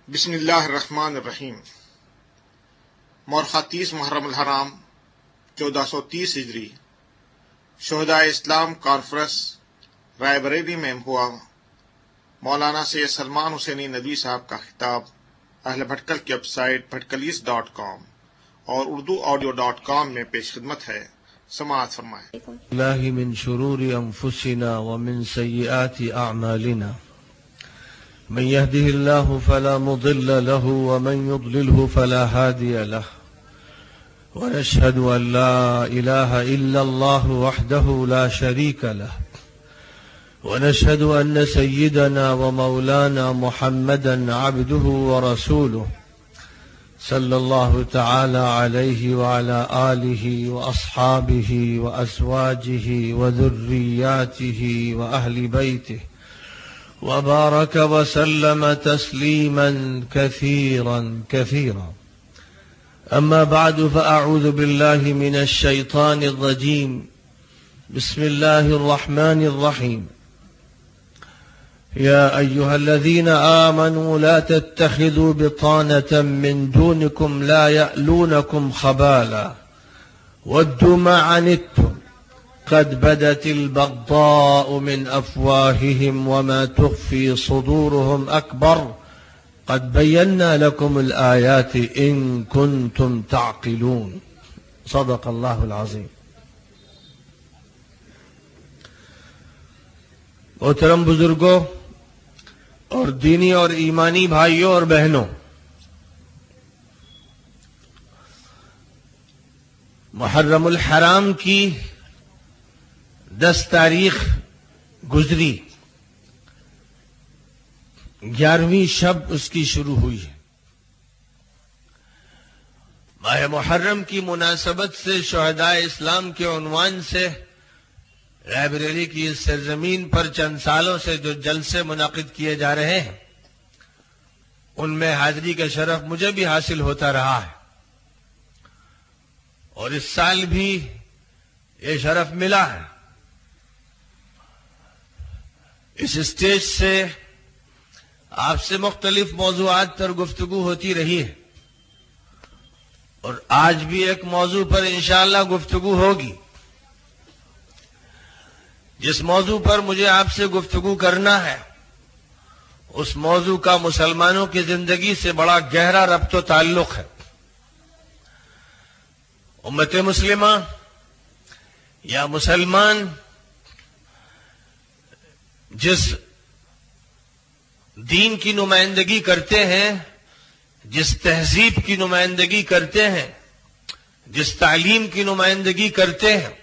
بسم اللہ الرحمن الرحیم۔ مورخہ 30 محرم الحرام 1430 ہجری شہدائے اسلام کانفرنس رائے بریلی میں ہوا مولانا سید سلمان حسینی ندوی صاحب کا خطاب اہل بھٹکل کی ویب سائٹ bhatkalis.com اور urduaudio.com میں پیش خدمت ہے، سماعت فرمائیں۔ اللہ من شرور انفسنا ومن سیئات اعمالنا من يهده الله فلا مضل له ومن يضلله فلا هادي له ونشهد أن لا إله إلا الله وحده لا شريك له ونشهد أن سيدنا ومولانا محمدا عبده ورسوله صلى الله تعالى عليه وعلى آله وأصحابه وأزواجه وذرياته وأهل بيته وبارك وسلم تسليما كثيرا كثيرا. أما بعد فأعوذ بالله من الشيطان الرجيم. بسم الله الرحمن الرحيم. يا أيها الذين آمنوا لا تتخذوا بطانة من دونكم لا يألونكم خبالا ودوا ما عنتم قد بدت البغضاء من أفواههم وما تخفي صدورهم أكبر قد بينا لكم الآيات إن كنتم تعقلون. صدق الله العظيم. محترم بزرگوں اور دینی اور ایمانی بھائیوں اور بہنوں، محرم الحرام کی 10 تاریخ گزری، 11ویں شب اس کی شروع ہوئی ہے۔ ماہ محرم کی مناسبت سے شہدائے اسلام کے عنوان سے رائے بریلی کی اس سرزمین پر چند سالوں سے جو جلسے منعقد کیے جا رہے ہیں، ان میں حاضری کا شرف مجھے بھی حاصل ہوتا رہا ہے، اور اس سال بھی یہ شرف ملا ہے۔ اس اسٹیج سے آپ سے مختلف موضوعات پر گفتگو ہوتی رہی ہے، اور آج بھی ایک موضوع پر انشاءاللہ گفتگو ہوگی۔ جس موضوع پر مجھے آپ سے گفتگو کرنا ہے، اس موضوع کا مسلمانوں کی زندگی سے بڑا گہرا ربط و تعلق ہے۔ امت مسلمہ یا مسلمان جس دین کی نمائندگی کرتے ہیں، جس تہذیب کی نمائندگی کرتے ہیں، جس تعلیم کی نمائندگی کرتے ہیں،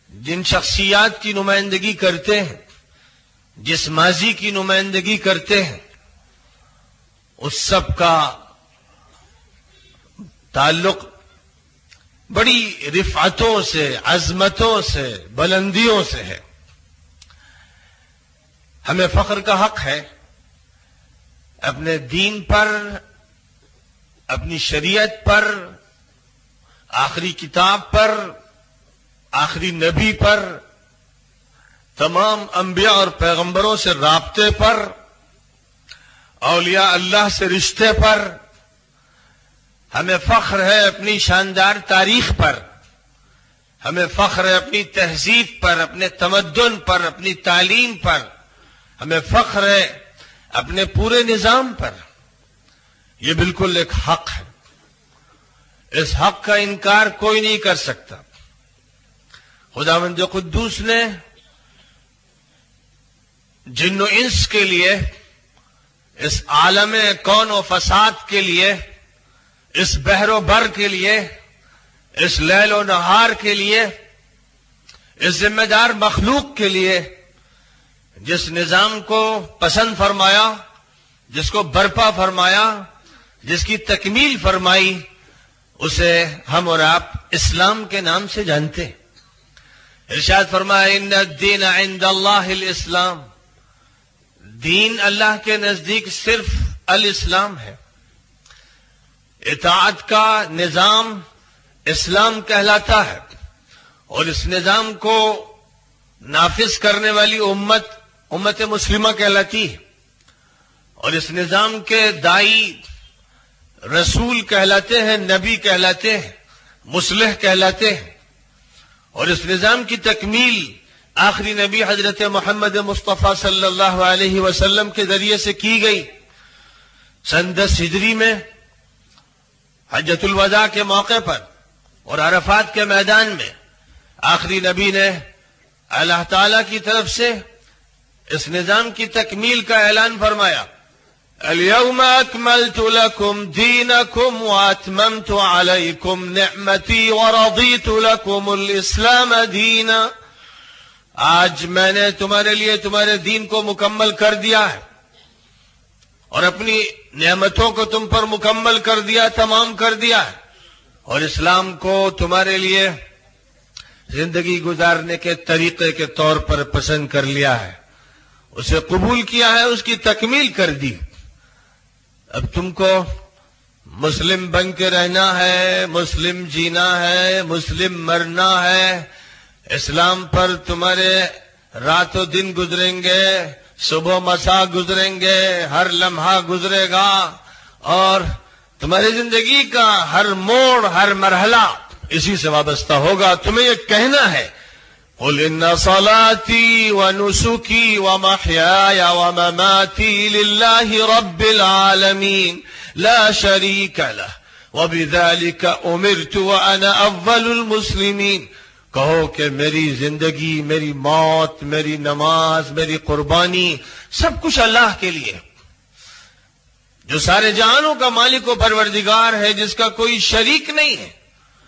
جن شخصیات کی نمائندگی کرتے ہیں، جس ماضی کی نمائندگی کرتے ہیں، اس سب کا تعلق بڑی رفعتوں سے، عظمتوں سے، بلندیوں سے ہے۔ ہمیں فخر کا حق ہے اپنے دین پر، اپنی شریعت پر، آخری کتاب پر، آخری نبی پر، تمام انبیاء اور پیغمبروں سے رابطے پر، اولیاء اللہ سے رشتے پر۔ ہمیں فخر ہے اپنی شاندار تاریخ پر، ہمیں فخر ہے اپنی تہذیب پر، اپنے تمدن پر، اپنی تعلیم پر، ہمیں فخر ہے اپنے پورے نظام پر۔ یہ بالکل ایک حق ہے، اس حق کا انکار کوئی نہیں کر سکتا۔ خداوند قدوس نے جن و انس کے لیے، اس عالم کون و فساد کے لیے، اس بحر و بر کے لیے، اس لیل و نہار کے لیے، اس ذمہ دار مخلوق کے لیے جس نظام کو پسند فرمایا، جس کو برپا فرمایا، جس کی تکمیل فرمائی، اسے ہم اور آپ اسلام کے نام سے جانتے ہیں۔ ارشاد فرمایا ان الدین عند اللہ الاسلام، دین اللہ کے نزدیک صرف الاسلام ہے۔ اطاعت کا نظام اسلام کہلاتا ہے، اور اس نظام کو نافذ کرنے والی امت مسلمہ کہلاتی ہے۔ اور اس نظام کے دائی رسول کہلاتے ہیں، نبی کہلاتے ہیں، مصلح کہلاتے ہیں، اور اس نظام کی تکمیل آخری نبی حضرت محمد مصطفیٰ صلی اللہ علیہ وسلم کے ذریعے سے کی گئی۔ سن 10 ہجری میں حجۃ الوداع کے موقع پر اور عرفات کے میدان میں آخری نبی نے اللہ تعالی کی طرف سے اس نظام کی تکمیل کا اعلان فرمایا، اليوم اکملت لکم دینکم واتممت علیکم نعمتی ورضیت لکم الاسلام دینا۔ آج میں نے تمہارے لیے تمہارے دین کو مکمل کر دیا ہے اور اپنی نعمتوں کو تم پر مکمل کر دیا، تمام کر دیا ہے، اور اسلام کو تمہارے لیے زندگی گزارنے کے طریقے کے طور پر پسند کر لیا ہے، اسے قبول کیا ہے، اس کی تکمیل کر دی۔ اب تم کو مسلم بن کے رہنا ہے، مسلم جینا ہے، مسلم مرنا ہے، اسلام پر تمہارے رات و دن گزریں گے، صبح مساء گزریں گے، ہر لمحہ گزرے گا، اور تمہاری زندگی کا ہر موڑ، ہر مرحلہ اسی سے وابستہ ہوگا۔ تمہیں یہ کہنا ہے، قل ان صلاتي ونسكي ومحياي ومماتي لله رب العالمين لا شريك له وبذلك امرت وانا اول المسلمين۔ کہو کہ میری زندگی، میری موت، میری نماز، میری قربانی سب کچھ اللہ کے لیے، جو سارے جہانوں کا مالک و پروردگار ہے، جس کا کوئی شریک نہیں ہے،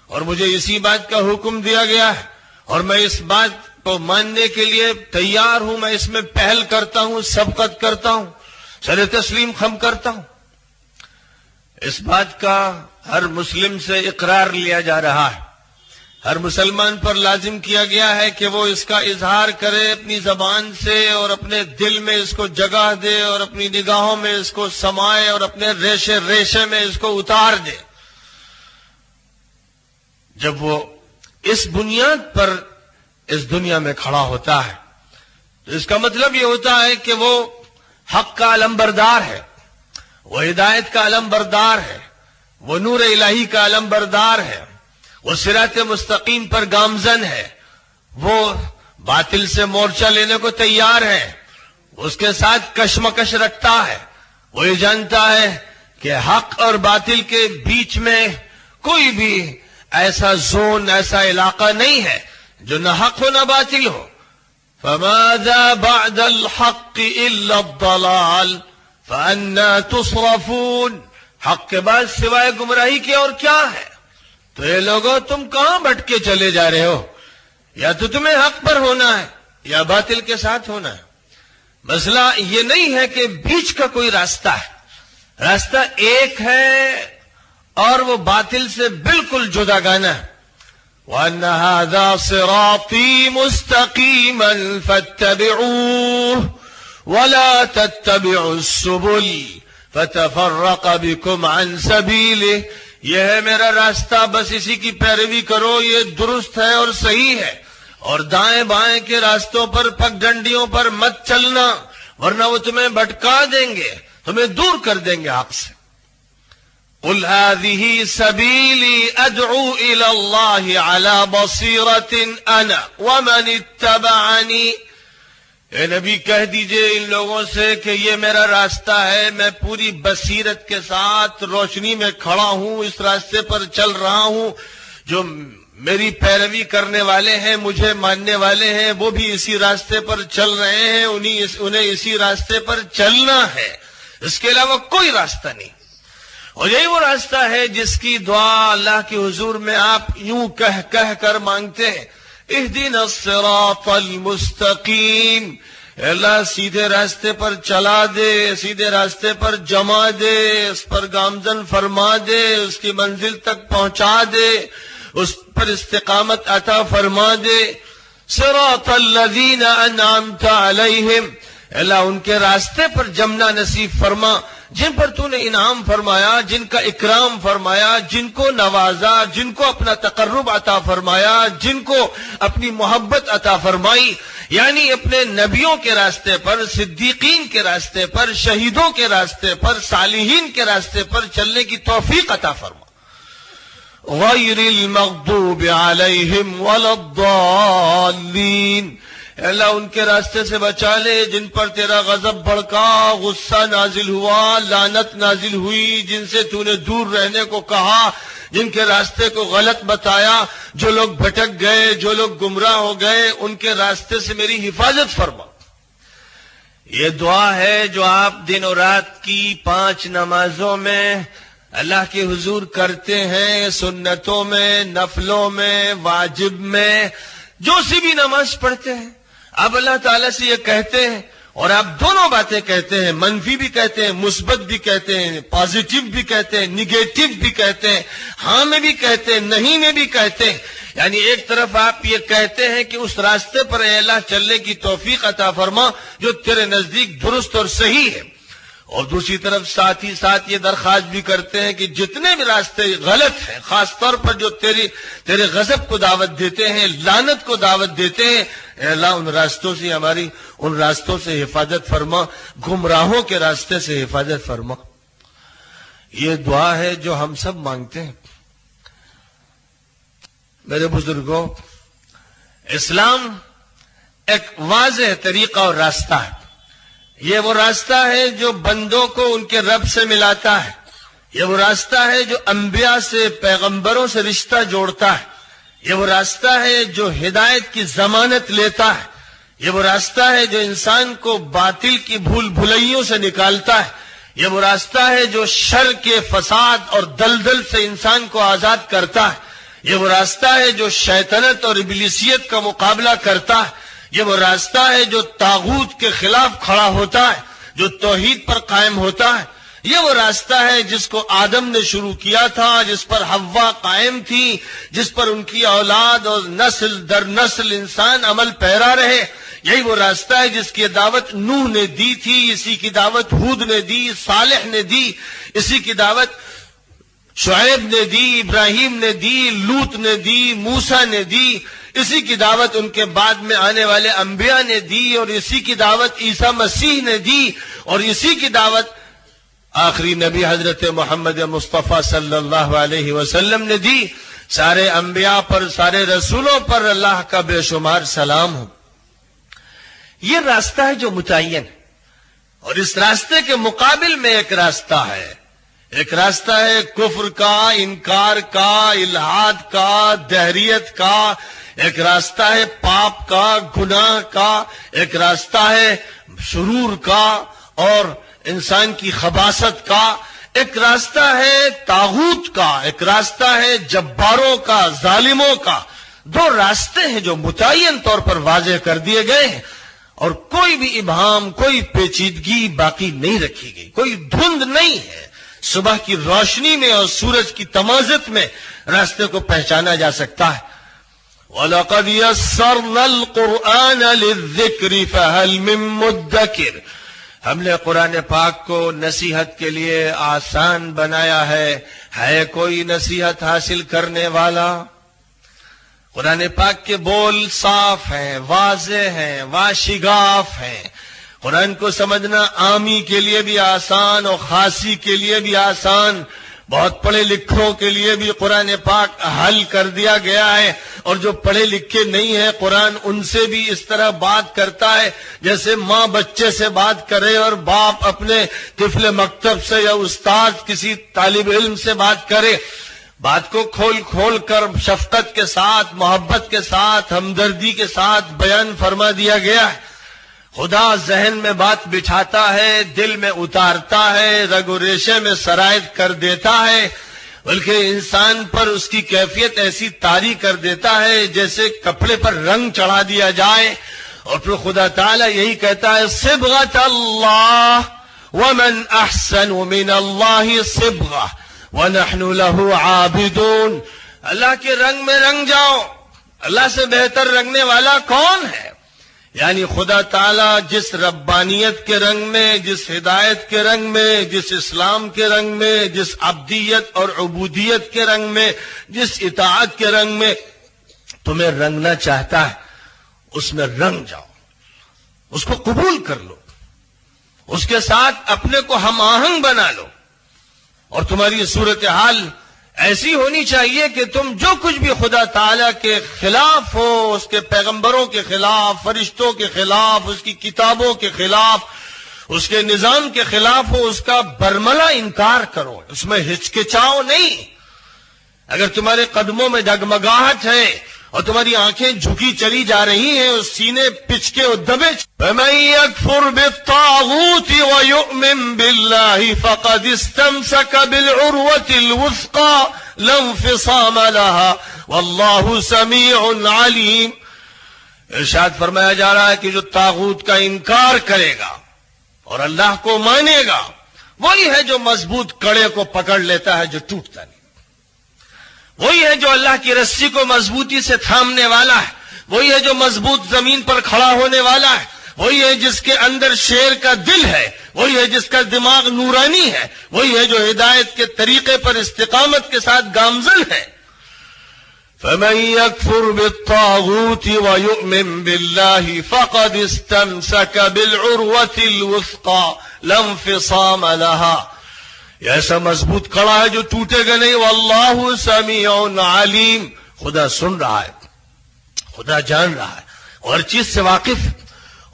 اور مجھے اسی بات کا حکم دیا گیا ہے اور میں اس بات کو ماننے کے لیے تیار ہوں، میں اس میں پہل کرتا ہوں، سبقت کرتا ہوں، سر تسلیم خم کرتا ہوں۔ اس بات کا ہر مسلم سے اقرار لیا جا رہا ہے، ہر مسلمان پر لازم کیا گیا ہے کہ وہ اس کا اظہار کرے اپنی زبان سے، اور اپنے دل میں اس کو جگہ دے، اور اپنی نگاہوں میں اس کو سمائے، اور اپنے ریشے ریشے میں اس کو اتار دے۔ جب وہ اس بنیاد پر اس دنیا میں کھڑا ہوتا ہے تو اس کا مطلب یہ ہوتا ہے کہ وہ حق کا علمبردار ہے، وہ ہدایت کا علمبردار ہے، وہ نور الہی کا علمبردار ہے، وہ صراط مستقیم پر گامزن ہے، وہ باطل سے مورچہ لینے کو تیار ہے، اس کے ساتھ کشمکش رکھتا ہے، وہ یہ جانتا ہے کہ حق اور باطل کے بیچ میں کوئی بھی ایسا زون، ایسا علاقہ نہیں ہے جو نہ حق ہو نہ باطل ہو۔ فَمَاذَا بَعْدَ الْحَقِّ إِلَّا الضَّلَالِ فَأَنَّا تُصْرَفُونَ۔ حق کے بعد سوائے گمراہی کے اور کیا ہے؟ تو یہ لوگوں، تم کہاں بھٹ کے چلے جا رہے ہو؟ یا تو تمہیں حق پر ہونا ہے یا باطل کے ساتھ ہونا ہے۔ مسئلہ یہ نہیں ہے کہ بیچ کا کوئی راستہ ہے، راستہ ایک ہے اور وہ باطل سے بالکل جدا گانا ہے۔ وَأَنَّ هَذَا صِرَاطِي مُسْتَقِيمًا فَاتَّبِعُوهُ وَلَا تَتَّبِعُوا السُّبُلَ فَتَفَرَّقَ بِكُمْ عَنْ سَبِيلِهِ۔ یہ ہے میرا راستہ، بس اسی کی پیروی کرو، یہ درست ہے اور صحیح ہے، اور دائیں بائیں کے راستوں پر، پگ ڈنڈیوں پر مت چلنا، ورنہ وہ تمہیں بھٹکا دیں گے، تمہیں دور کر دیں گے حق سے۔ قل هذه سبيلي ادعو الى الله على بصيرة انا ومن اتبعني۔ اے نبی کہہ دیجئے ان لوگوں سے کہ یہ میرا راستہ ہے، میں پوری بصیرت کے ساتھ روشنی میں کھڑا ہوں، اس راستے پر چل رہا ہوں۔ جو میری پیروی کرنے والے ہیں، مجھے ماننے والے ہیں، وہ بھی اسی راستے پر چل رہے ہیں، انہیں اسی راستے پر چلنا ہے، اس کے علاوہ کوئی راستہ نہیں۔ اور یہی وہ راستہ ہے جس کی دعا اللہ کے حضور میں آپ یوں کہہ کر مانگتے ہیں، اہدنا الصراط المستقیم۔ اللہ سیدھے راستے پر چلا دے، سیدھے راستے پر جما دے، اس پر گامزن فرما دے، اس کی منزل تک پہنچا دے، اس پر استقامت عطا فرما دے۔ صراط الذین انعمت علیہم، اللہ ان کے راستے پر جمنا نصیب فرما جن پر تو نے انعام فرمایا، جن کا اکرام فرمایا، جن کو نوازا، جن کو اپنا تقرب عطا فرمایا، جن کو اپنی محبت عطا فرمائی، یعنی اپنے نبیوں کے راستے پر، صدیقین کے راستے پر، شہیدوں کے راستے پر، صالحین کے راستے پر چلنے کی توفیق عطا فرما۔ غیر المغضوب علیہم ولا الضالین، اللہ ان کے راستے سے بچا لے جن پر تیرا غضب بھڑکا، غصہ نازل ہوا، لعنت نازل ہوئی، جن سے تو نے دور رہنے کو کہا، جن کے راستے کو غلط بتایا، جو لوگ بھٹک گئے، جو لوگ گمراہ ہو گئے، ان کے راستے سے میری حفاظت فرما۔ یہ دعا ہے جو آپ دن اور رات کی 5 نمازوں میں اللہ کے حضور کرتے ہیں، سنتوں میں، نفلوں میں، واجب میں، جو سی بھی نماز پڑھتے ہیں آپ اللہ تعالیٰ سے یہ کہتے ہیں، اور آپ دونوں باتیں کہتے ہیں، منفی بھی کہتے ہیں، مثبت بھی کہتے ہیں، پازیٹیو بھی کہتے ہیں، نیگیٹو بھی کہتے ہیں، ہاں میں بھی کہتے ہیں، نہیں میں بھی کہتے ہیں۔ یعنی ایک طرف آپ یہ کہتے ہیں کہ اس راستے پر اے اللہ چلنے کی توفیق عطا فرما جو تیرے نزدیک درست اور صحیح ہے، اور دوسری طرف ساتھ ہی ساتھ یہ درخواست بھی کرتے ہیں کہ جتنے بھی راستے غلط ہیں، خاص طور پر جو تیرے غضب کو دعوت دیتے ہیں، لعنت کو دعوت دیتے ہیں، اے اللہ ان راستوں سے حفاظت فرما، گمراہوں کے راستے سے حفاظت فرما۔ یہ دعا ہے جو ہم سب مانگتے ہیں۔ میرے بزرگوں، اسلام ایک واضح طریقہ اور راستہ ہے۔ یہ وہ راستہ ہے جو بندوں کو ان کے رب سے ملاتا ہے، یہ وہ راستہ ہے جو انبیاء سے، پیغمبروں سے رشتہ جوڑتا ہے، یہ وہ راستہ ہے جو ہدایت کی ضمانت لیتا ہے، یہ وہ راستہ ہے جو انسان کو باطل کی بھول بھلائیوں سے نکالتا ہے، یہ وہ راستہ ہے جو شر کے فساد اور دلدل سے انسان کو آزاد کرتا ہے، یہ وہ راستہ ہے جو شیطنت اور ابلیسیت کا مقابلہ کرتا ہے، یہ وہ راستہ ہے جو طاغوت کے خلاف کھڑا ہوتا ہے، جو توحید پر قائم ہوتا ہے، یہ وہ راستہ ہے جس کو آدم نے شروع کیا تھا، جس پر حوا قائم تھی، جس پر ان کی اولاد اور نسل در نسل انسان عمل پیرا رہے۔ یہی وہ راستہ ہے جس کی دعوت نوح نے دی تھی، اسی کی دعوت ہود نے دی، صالح نے دی، اسی کی دعوت شعیب نے دی، ابراہیم نے دی، لوط نے دی، موسیٰ نے دی، اسی کی دعوت ان کے بعد میں آنے والے انبیاء نے دی، اور اسی کی دعوت عیسیٰ مسیح نے دی، اور اسی کی دعوت آخری نبی حضرت محمد مصطفیٰ صلی اللہ علیہ وسلم نے دی۔ سارے انبیاء پر، سارے رسولوں پر اللہ کا بے شمار سلام ہو۔ یہ راستہ ہے جو متعین ہے، اور اس راستے کے مقابل میں ایک راستہ ہے، ایک راستہ ہے کفر کا، انکار کا، الحاد کا، دہریت کا، ایک راستہ ہے پاپ کا، گناہ کا، ایک راستہ ہے شرور کا اور انسان کی خباثت کا، ایک راستہ ہے طاغوت کا، ایک راستہ ہے جباروں کا، ظالموں کا۔ 2 راستے ہیں جو متعین طور پر واضح کر دیے گئے ہیں، اور کوئی بھی ابہام، کوئی پیچیدگی باقی نہیں رکھی گئی، کوئی دھند نہیں ہے۔ صبح کی روشنی میں اور سورج کی تمازت میں راستے کو پہچانا جا سکتا ہے۔ وَلَقَدْ يَسَّرْنَا الْقُرْآنَ لِلذِّكْرِ فَهَلْ مِن مُدَّكِرٍ، ہم نے قرآن پاک کو نصیحت کے لیے آسان بنایا ہے کوئی نصیحت حاصل کرنے والا؟ قرآن پاک کے بول صاف ہیں، واضح ہیں، واشگاف ہیں۔ قرآن کو سمجھنا عامی کے لیے بھی آسان اور خاصی کے لیے بھی آسان، بہت پڑھے لکھوں کے لیے بھی قرآن پاک حل کر دیا گیا ہے، اور جو پڑھے لکھے نہیں ہیں قرآن ان سے بھی اس طرح بات کرتا ہے جیسے ماں بچے سے بات کرے، اور باپ اپنے طفل مکتب سے یا استاد کسی طالب علم سے بات کرے۔ بات کو کھول کھول کر شفقت کے ساتھ، محبت کے ساتھ، ہمدردی کے ساتھ بیان فرما دیا گیا ہے۔ خدا ذہن میں بات بٹھاتا ہے، دل میں اتارتا ہے، رگ و ریشے میں سرایت کر دیتا ہے، بلکہ انسان پر اس کی کیفیت ایسی طاری کر دیتا ہے جیسے کپڑے پر رنگ چڑھا دیا جائے۔ اور پھر خدا تعالیٰ یہی کہتا ہے صبغۃ اللہ ومن احسن من اللہ صبغہ وَنَحْنُ لَهُ عَابِدُونَ، اللہ کے رنگ میں رنگ جاؤ، اللہ سے بہتر رنگنے والا کون ہے؟ یعنی خدا تعالیٰ جس ربانیت کے رنگ میں، جس ہدایت کے رنگ میں، جس اسلام کے رنگ میں، جس عبدیت اور عبودیت کے رنگ میں، جس اطاعت کے رنگ میں تمہیں رنگنا چاہتا ہے، اس میں رنگ جاؤ، اس کو قبول کر لو، اس کے ساتھ اپنے کو ہم آہنگ بنا لو، اور تمہاری صورتحال ایسی ہونی چاہیے کہ تم جو کچھ بھی خدا تعالیٰ کے خلاف ہو، اس کے پیغمبروں کے خلاف، فرشتوں کے خلاف، اس کی کتابوں کے خلاف، اس کے نظام کے خلاف ہو، اس کا برملا انکار کرو، اس میں ہچکچاؤ نہیں۔ اگر تمہارے قدموں میں ڈگمگاہٹ ہے اور تمہاری آنکھیں جھکی چلی جا رہی ہیں، اس سینے پچکے اور دبے، فَمَن يَكْفُرْ بِالطَّاغُوتِ وَيُؤْمِن بِاللَّهِ فَقَدِ اسْتَمْسَكَ بِالْعُرْوَةِ الْوُثْقَى لَا انفِصَامَ لَهَا وَاللَّهُ سَمِيعٌ عَلِيمٌ۔ ارشاد فرمایا جا رہا ہے کہ جو طاغوت کا انکار کرے گا اور اللہ کو مانے گا، وہی ہے جو مضبوط کڑے کو پکڑ لیتا ہے جو ٹوٹتا نہیں، وہی ہے جو اللہ کی رسی کو مضبوطی سے تھامنے والا ہے، وہی ہے جو مضبوط زمین پر کھڑا ہونے والا ہے، وہی ہے جس کے اندر شیر کا دل ہے، وہی ہے جس کا دماغ نورانی ہے، وہی ہے جو ہدایت کے طریقے پر استقامت کے ساتھ گامزن ہے۔ فَمَن يَكْفُرْ بِالطَّاغُوتِ وَيُؤْمِن بِاللَّهِ فَقَدِ اسْتَمْسَكَ بِالْعُرْوَةِ الْوُثْقَى لَا انفِصَامَ لَهَا، یہ ایسا مضبوط کڑا ہے جو ٹوٹے گا نہیں۔ واللہ سمیع علیم، خدا سن رہا ہے، خدا جان رہا ہے، اور ہر چیز سے واقف ہے۔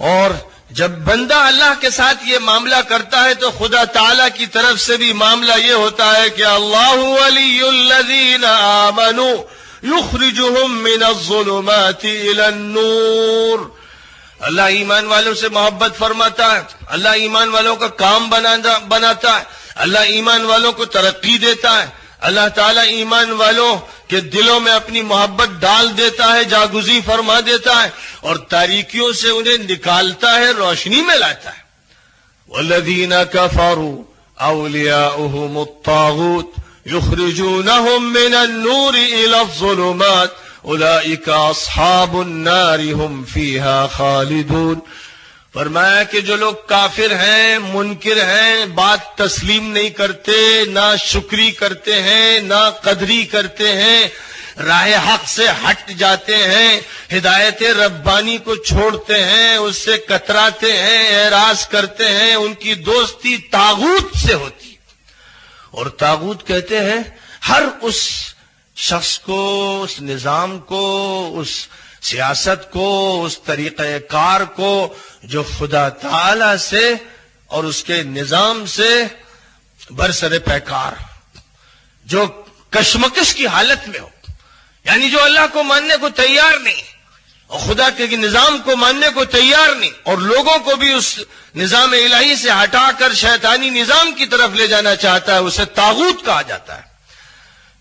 اور جب بندہ اللہ کے ساتھ یہ معاملہ کرتا ہے تو خدا تعالیٰ کی طرف سے بھی معاملہ یہ ہوتا ہے کہ اللہ ولی الذین آمنوا یخرجہم من الظلمات الی النور، اللہ ایمان والوں سے محبت فرماتا ہے، اللہ ایمان والوں کا کام بناتا ہے، اللہ ایمان والوں کو ترقی دیتا ہے، اللہ تعالیٰ ایمان والوں کے دلوں میں اپنی محبت ڈال دیتا ہے، جاگزی فرما دیتا ہے، اور تاریکیوں سے انہیں نکالتا ہے، روشنی میں لاتا ہے۔ وَالَّذِينَ كَفَرُوا أَوْلِيَاؤُهُمُ الطَّاغُوتُ يُخْرِجُونَهُم مِّنَ النُّورِ إِلَى الظُّلُمَاتِ أُولَئِكَ أَصْحَابُ النَّارِ هُمْ فِيهَا خَالِدُونَ۔ فرمایا کہ جو لوگ کافر ہیں، منکر ہیں، بات تسلیم نہیں کرتے، نہ شکری کرتے ہیں، نہ قدری کرتے ہیں، راہ حق سے ہٹ جاتے ہیں، ہدایت ربانی کو چھوڑتے ہیں، اس سے کتراتے ہیں، اعراض کرتے ہیں، ان کی دوستی طاغوت سے ہوتی ہے۔ اور طاغوت کہتے ہیں ہر اس شخص کو، اس نظام کو، اس سیاست کو، اس طریقہ کار کو جو خدا تعالی سے اور اس کے نظام سے برسر پیکار، جو کشمکش کی حالت میں ہو، یعنی جو اللہ کو ماننے کو تیار نہیں اور خدا کے نظام کو ماننے کو تیار نہیں، اور لوگوں کو بھی اس نظام الہی سے ہٹا کر شیطانی نظام کی طرف لے جانا چاہتا ہے، اسے طاغوت کہا جاتا ہے۔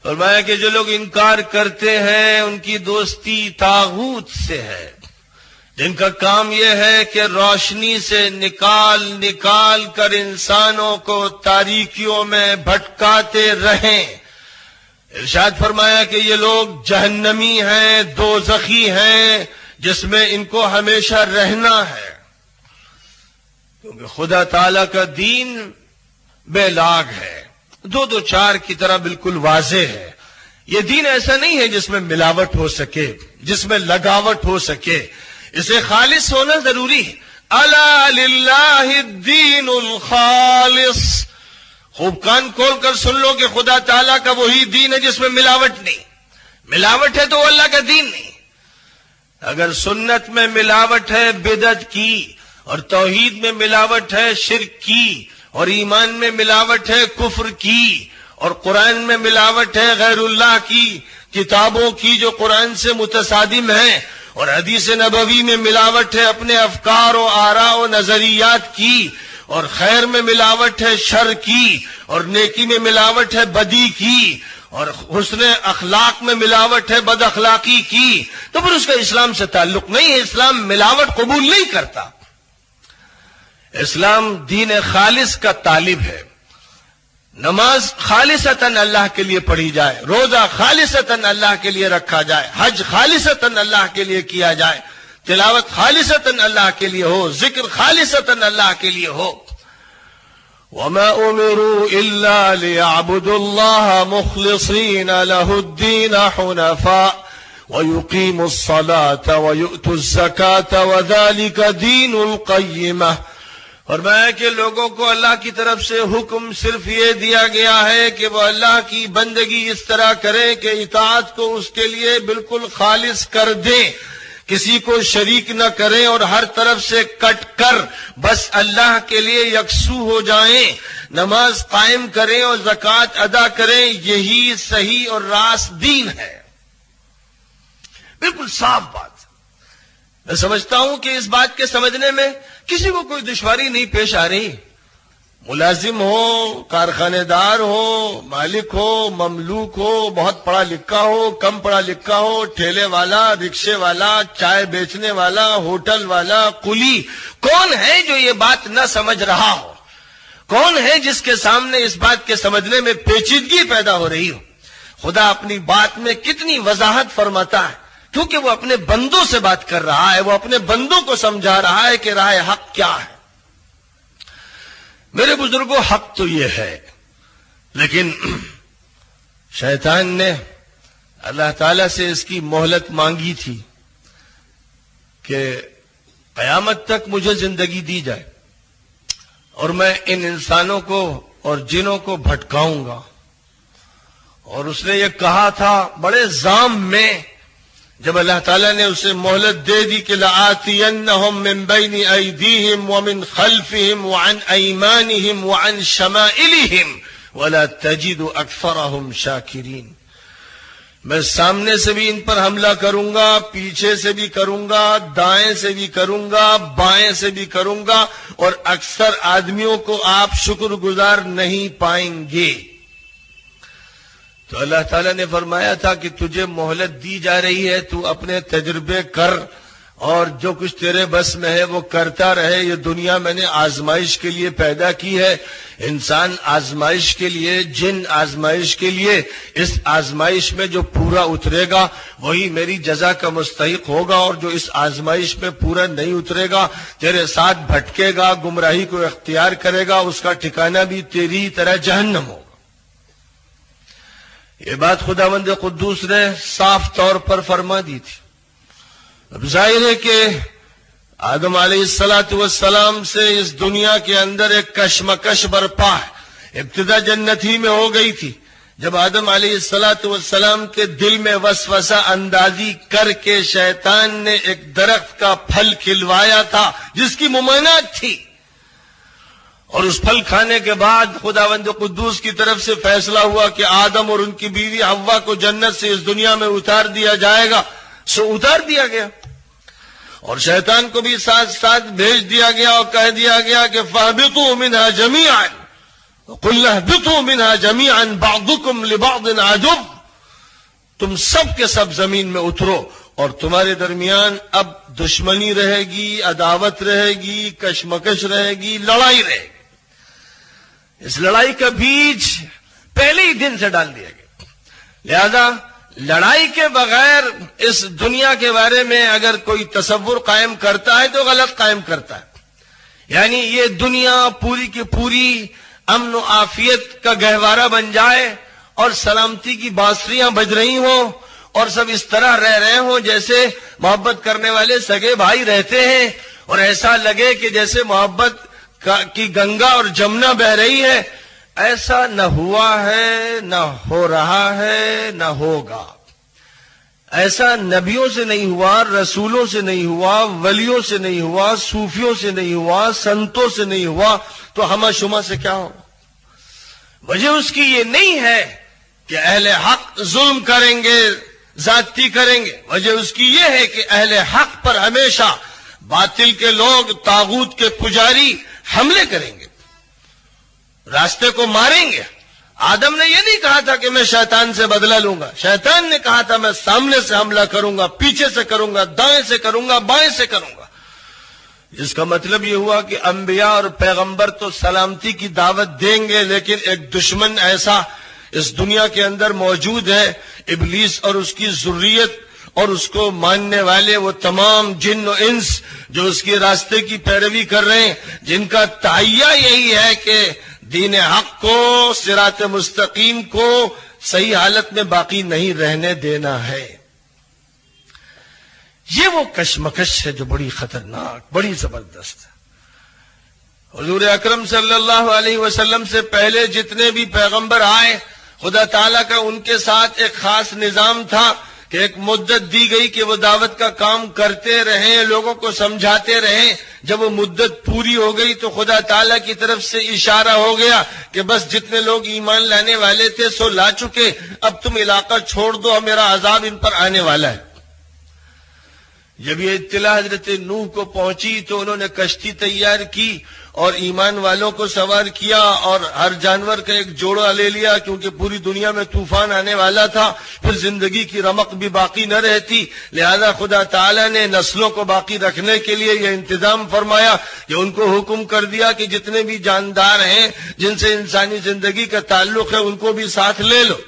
فرمایا کہ جو لوگ انکار کرتے ہیں ان کی دوستی طاغوت سے ہے، جن کا کام یہ ہے کہ روشنی سے نکال کر انسانوں کو تاریکیوں میں بھٹکاتے رہیں۔ ارشاد فرمایا کہ یہ لوگ جہنمی ہیں، دوزخی ہیں، جس میں ان کو ہمیشہ رہنا ہے، کیونکہ خدا تعالی کا دین بے لاگ ہے، 2-2-4 کی طرح بالکل واضح ہے۔ یہ دین ایسا نہیں ہے جس میں ملاوٹ ہو سکے، جس میں لگاوٹ ہو سکے، اسے خالص ہونا ضروری ہے۔ الا للہ الدین الخالص، خوب کان کھول کر سن لو کہ خدا تعالیٰ کا وہی دین ہے جس میں ملاوٹ نہیں، ملاوٹ ہے تو وہ اللہ کا دین نہیں۔ اگر سنت میں ملاوٹ ہے بدعت کی، اور توحید میں ملاوٹ ہے شرک کی، اور ایمان میں ملاوٹ ہے کفر کی، اور قرآن میں ملاوٹ ہے غیر اللہ کی کتابوں کی جو قرآن سے متصادم ہیں، اور حدیث نبوی میں ملاوٹ ہے اپنے افکار و آراء و نظریات کی، اور خیر میں ملاوٹ ہے شر کی، اور نیکی میں ملاوٹ ہے بدی کی، اور حسن اخلاق میں ملاوٹ ہے بد اخلاقی کی، تو پھر اس کا اسلام سے تعلق نہیں ہے۔ اسلام ملاوٹ قبول نہیں کرتا۔ اسلام دین خالص کا طالب ہے۔ نماز خالصتاً اللہ کے لیے پڑھی جائے، روزہ خالصتاً اللہ کے لیے رکھا جائے، حج خالصتاً اللہ کے لیے کیا جائے، تلاوت خالصتاً اللہ کے لیے ہو، ذکر خالصتاً اللہ کے لیے ہو. وَمَا أُمِرُوا إِلَّا لِيَعْبُدُوا اللَّهَ مُخْلِصِينَ لَهُ الدِّينَ حُنَفَاءَ وَيُقِيمُوا الصَّلَاةَ وَيُؤْتُوا الزَّكَاةَ وَذَلِكَ دِينُ الْقَيِّمَةِ. فرمایا کہ لوگوں کو اللہ کی طرف سے حکم صرف یہ دیا گیا ہے کہ وہ اللہ کی بندگی اس طرح کریں کہ اطاعت کو اس کے لیے بالکل خالص کر دیں، کسی کو شریک نہ کریں اور ہر طرف سے کٹ کر بس اللہ کے لیے یکسو ہو جائیں، نماز قائم کریں اور زکوٰۃ ادا کریں. یہی صحیح اور راست دین ہے. بالکل صاف بات. میں سمجھتا ہوں کہ اس بات کے سمجھنے میں کسی کو کوئی دشواری نہیں پیش آ رہی. ملازم ہو، کارخانے دار ہو، مالک ہو، مملوک ہو، بہت پڑھا لکھا ہو، کم پڑھا لکھا ہو، ٹھیلے والا، رکشے والا، چائے بیچنے والا، ہوٹل والا، کلی، کون ہے جو یہ بات نہ سمجھ رہا ہو؟ کون ہے جس کے سامنے اس بات کے سمجھنے میں پیچیدگی پیدا ہو رہی ہو؟ خدا اپنی بات میں کتنی وضاحت فرماتا ہے، کیونکہ وہ اپنے بندوں سے بات کر رہا ہے، وہ اپنے بندوں کو سمجھا رہا ہے کہ راہ حق کیا ہے. میرے بزرگوں، حق تو یہ ہے، لیکن شیطان نے اللہ تعالی سے اس کی مہلت مانگی تھی کہ قیامت تک مجھے زندگی دی جائے اور میں ان انسانوں کو اور جنوں کو بھٹکاؤں گا. اور اس نے یہ کہا تھا بڑے ضام میں، جب اللہ تعالیٰ نے اسے مہلت دے دی کہ لَآتِيَنَّهُم مِّن بَيْنِ أَيْدِيهِمْ وَمِنْ خَلْفِهِمْ وَعَنْ أَيْمَانِهِمْ وَعَنْ شَمَائِلِهِمْ وَلَا تَجِدُ أَكْثَرَهُمْ شَاكِرِينَ. میں سامنے سے بھی ان پر حملہ کروں گا، پیچھے سے بھی کروں گا، دائیں سے بھی کروں گا، بائیں سے بھی کروں گا، اور اکثر آدمیوں کو آپ شکر گزار نہیں پائیں گے. تو اللہ تعالیٰ نے فرمایا تھا کہ تجھے مہلت دی جا رہی ہے، تو اپنے تجربے کر اور جو کچھ تیرے بس میں ہے وہ کرتا رہے. یہ دنیا میں نے آزمائش کے لیے پیدا کی ہے، انسان آزمائش کے لیے، جن آزمائش کے لیے. اس آزمائش میں جو پورا اترے گا وہی میری جزا کا مستحق ہوگا، اور جو اس آزمائش میں پورا نہیں اترے گا، تیرے ساتھ بھٹکے گا، گمراہی کو اختیار کرے گا، اس کا ٹھکانہ بھی تیری ہی طرح جہنم ہوگا. یہ بات خداوند قدوس نے صاف طور پر فرما دی تھی. اب ظاہر ہے کہ آدم علیہ السلام سے اس دنیا کے اندر ایک کشمکش برپا ہے. ابتدا جنت ہی میں ہو گئی تھی، جب آدم علیہ السلام کے دل میں وسوسہ اندازی کر کے شیطان نے ایک درخت کا پھل کھلوایا تھا جس کی ممانعت تھی، اور اس پھل کھانے کے بعد خداوند قدوس کی طرف سے فیصلہ ہوا کہ آدم اور ان کی بیوی حوا کو جنت سے اس دنیا میں اتار دیا جائے گا. سو اتار دیا گیا، اور شیطان کو بھی ساتھ ساتھ بھیج دیا گیا اور کہہ دیا گیا کہ فَاهْبِطُوا مِنْهَا جَمِيعًا وَقُلْ اهْبِطُوا مِنْهَا جَمِيعًا بَعْضُكُمْ لِبَعْضٍ عَدُوٌّ. تم سب کے سب زمین میں اترو، اور تمہارے درمیان اب دشمنی رہے گی، عداوت رہے گی، کشمکش رہے گی، لڑائی رہے گی. اس لڑائی کا بیج پہلے ہی دن سے ڈال دیا گیا. لہذا لڑائی کے بغیر اس دنیا کے بارے میں اگر کوئی تصور قائم کرتا ہے تو غلط قائم کرتا ہے. یعنی یہ دنیا پوری کی پوری امن و عافیت کا گہوارہ بن جائے اور سلامتی کی بانسریاں بج رہی ہوں اور سب اس طرح رہ رہے ہوں جیسے محبت کرنے والے سگے بھائی رہتے ہیں، اور ایسا لگے کہ جیسے محبت کی گنگا اور جمنا بہ رہی ہے. ایسا نہ ہوا ہے، نہ ہو رہا ہے، نہ ہوگا. ایسا نبیوں سے نہیں ہوا، رسولوں سے نہیں ہوا، ولیوں سے نہیں ہوا، صوفیوں سے نہیں ہوا، سنتوں سے نہیں ہوا، تو ہمہ شمہ سے کیا ہوگا؟ وجہ اس کی یہ نہیں ہے کہ اہل حق ظلم کریں گے، زیادتی کریں گے. وجہ اس کی یہ ہے کہ اہل حق پر ہمیشہ باطل کے لوگ، طاغوت کے پجاری حملے کریں گے، راستے کو ماریں گے. آدم نے یہ نہیں کہا تھا کہ میں شیطان سے بدلہ لوں گا. شیطان نے کہا تھا میں سامنے سے حملہ کروں گا، پیچھے سے کروں گا، دائیں سے کروں گا، بائیں سے کروں گا. جس کا مطلب یہ ہوا کہ انبیاء اور پیغمبر تو سلامتی کی دعوت دیں گے، لیکن ایک دشمن ایسا اس دنیا کے اندر موجود ہے، ابلیس اور اس کی ذریت، اور اس کو ماننے والے وہ تمام جن و انس جو اس کے راستے کی پیروی کر رہے ہیں، جن کا تہیہ یہی ہے کہ دین حق کو، صراط مستقیم کو صحیح حالت میں باقی نہیں رہنے دینا ہے۔ یہ وہ کشمکش ہے جو بڑی خطرناک، بڑی زبردست ہے۔ حضور اکرم صلی اللہ علیہ وسلم سے پہلے جتنے بھی پیغمبر آئے، خدا تعالیٰ کا ان کے ساتھ ایک خاص نظام تھا کہ ایک مدت دی گئی کہ وہ دعوت کا کام کرتے رہیں، لوگوں کو سمجھاتے رہیں۔ جب وہ مدت پوری ہو گئی تو خدا تعالیٰ کی طرف سے اشارہ ہو گیا کہ بس جتنے لوگ ایمان لانے والے تھے سو لا چکے، اب تم علاقہ چھوڑ دو، میرا عذاب ان پر آنے والا ہے۔ جب یہ اطلاع حضرت نوح کو پہنچی تو انہوں نے کشتی تیار کی اور ایمان والوں کو سوار کیا اور ہر جانور کا ایک جوڑا لے لیا، کیونکہ پوری دنیا میں طوفان آنے والا تھا، پھر زندگی کی رمق بھی باقی نہ رہتی، لہذا خدا تعالیٰ نے نسلوں کو باقی رکھنے کے لیے یہ انتظام فرمایا کہ ان کو حکم کر دیا کہ جتنے بھی جاندار ہیں جن سے انسانی زندگی کا تعلق ہے ان کو بھی ساتھ لے لو۔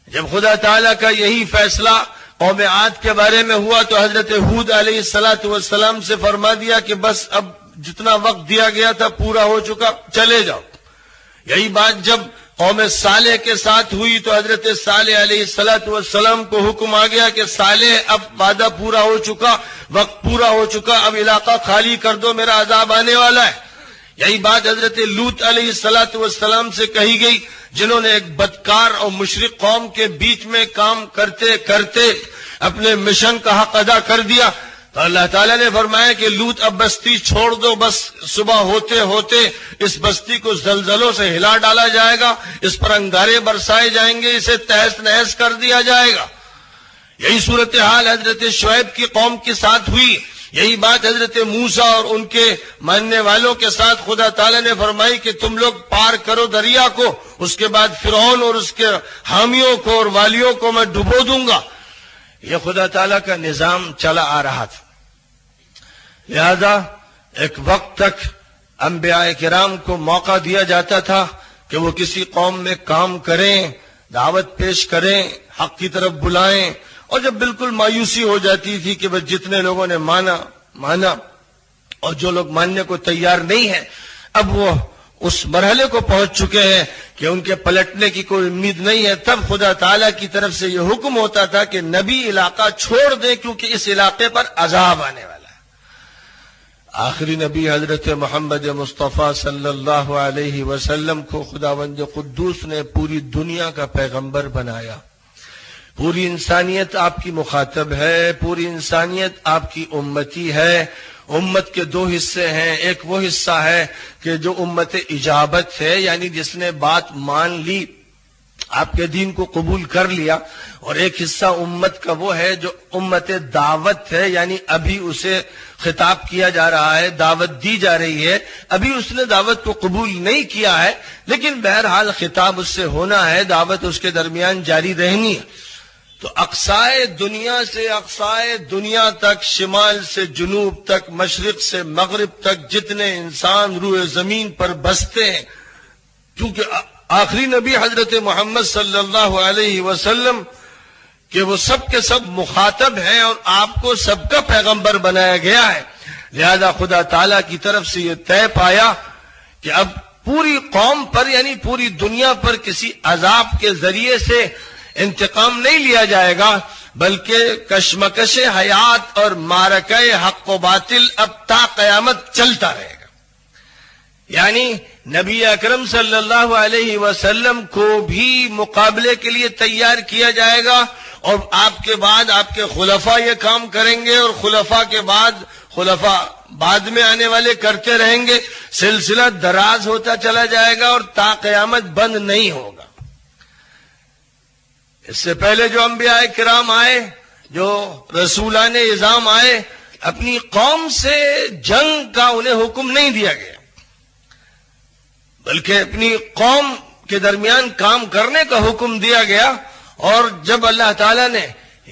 جب خدا تعالیٰ کا یہی فیصلہ قوم عاد کے بارے میں ہوا تو حضرت ہود علیہ السلام سے فرما دیا کہ بس اب جتنا وقت دیا گیا تھا پورا ہو چکا، چلے جاؤ۔ یہی بات جب قوم صالح کے ساتھ ہوئی تو حضرت صالح علیہ السلام کو حکم آ گیا کہ صالح اب وعدہ پورا ہو چکا، وقت پورا ہو چکا، اب علاقہ خالی کر دو، میرا عذاب آنے والا ہے۔ یہی بات حضرت لوط علیہ السلام سے کہی گئی، جنہوں نے ایک بدکار اور مشرک قوم کے بیچ میں کام کرتے کرتے اپنے مشن کا حق ادا کر دیا۔ تو اللہ تعالیٰ نے فرمایا کہ لوط اب بستی چھوڑ دو، بس صبح ہوتے ہوتے اس بستی کو زلزلوں سے ہلا ڈالا جائے گا، اس پر انگارے برسائے جائیں گے، اسے تہس نہس کر دیا جائے گا۔ یہی صورتحال حضرت شعیب کی قوم کے ساتھ ہوئی۔ یہی بات حضرت موسیٰ اور ان کے ماننے والوں کے ساتھ خدا تعالیٰ نے فرمائی کہ تم لوگ پار کرو دریا کو، اس کے بعد فرعون اور اس کے حامیوں کو اور والیوں کو میں ڈبو دوں گا۔ یہ خدا تعالیٰ کا نظام چلا آ رہا تھا۔ لہذا ایک وقت تک انبیاء کرام کو موقع دیا جاتا تھا کہ وہ کسی قوم میں کام کریں، دعوت پیش کریں، حق کی طرف بلائیں، اور جب بالکل مایوسی ہو جاتی تھی کہ بس جتنے لوگوں نے مانا اور جو لوگ ماننے کو تیار نہیں ہیں اب وہ اس مرحلے کو پہنچ چکے ہیں کہ ان کے پلٹنے کی کوئی امید نہیں ہے، تب خدا تعالیٰ کی طرف سے یہ حکم ہوتا تھا کہ نبی علاقہ چھوڑ دیں کیونکہ اس علاقے پر عذاب آنے والا ہے۔ آخری نبی حضرت محمد مصطفیٰ صلی اللہ علیہ وسلم کو خداوند قدوس نے پوری دنیا کا پیغمبر بنایا۔ پوری انسانیت آپ کی مخاطب ہے، پوری انسانیت آپ کی امتی ہے۔ امت کے دو حصے ہیں، ایک وہ حصہ ہے کہ جو امت اجابت ہے، یعنی جس نے بات مان لی، آپ کے دین کو قبول کر لیا، اور ایک حصہ امت کا وہ ہے جو امت دعوت ہے، یعنی ابھی اسے خطاب کیا جا رہا ہے، دعوت دی جا رہی ہے، ابھی اس نے دعوت کو قبول نہیں کیا ہے، لیکن بہرحال خطاب اس سے ہونا ہے، دعوت اس کے درمیان جاری رہنی ہے۔ تو اقصائے دنیا سے اقصائے دنیا تک، شمال سے جنوب تک، مشرق سے مغرب تک جتنے انسان روئے زمین پر بستے ہیں، کیونکہ آخری نبی حضرت محمد صلی اللہ علیہ وسلم کہ وہ سب کے سب مخاطب ہیں اور آپ کو سب کا پیغمبر بنایا گیا ہے، لہذا خدا تعالیٰ کی طرف سے یہ طے پایا کہ اب پوری قوم پر یعنی پوری دنیا پر کسی عذاب کے ذریعے سے انتقام نہیں لیا جائے گا، بلکہ کشمکش حیات اور معرکہ حق و باطل اب تا قیامت چلتا رہے گا۔ یعنی نبی اکرم صلی اللہ علیہ وسلم کو بھی مقابلے کے لیے تیار کیا جائے گا، اور آپ کے بعد آپ کے خلفاء یہ کام کریں گے، اور خلفاء کے بعد خلفاء بعد میں آنے والے کرتے رہیں گے، سلسلہ دراز ہوتا چلا جائے گا اور تا قیامت بند نہیں ہوگا۔ اس سے پہلے جو انبیاء کرام آئے، جو رسولان اعظام آئے، اپنی قوم سے جنگ کا انہیں حکم نہیں دیا گیا، بلکہ اپنی قوم کے درمیان کام کرنے کا حکم دیا گیا، اور جب اللہ تعالیٰ نے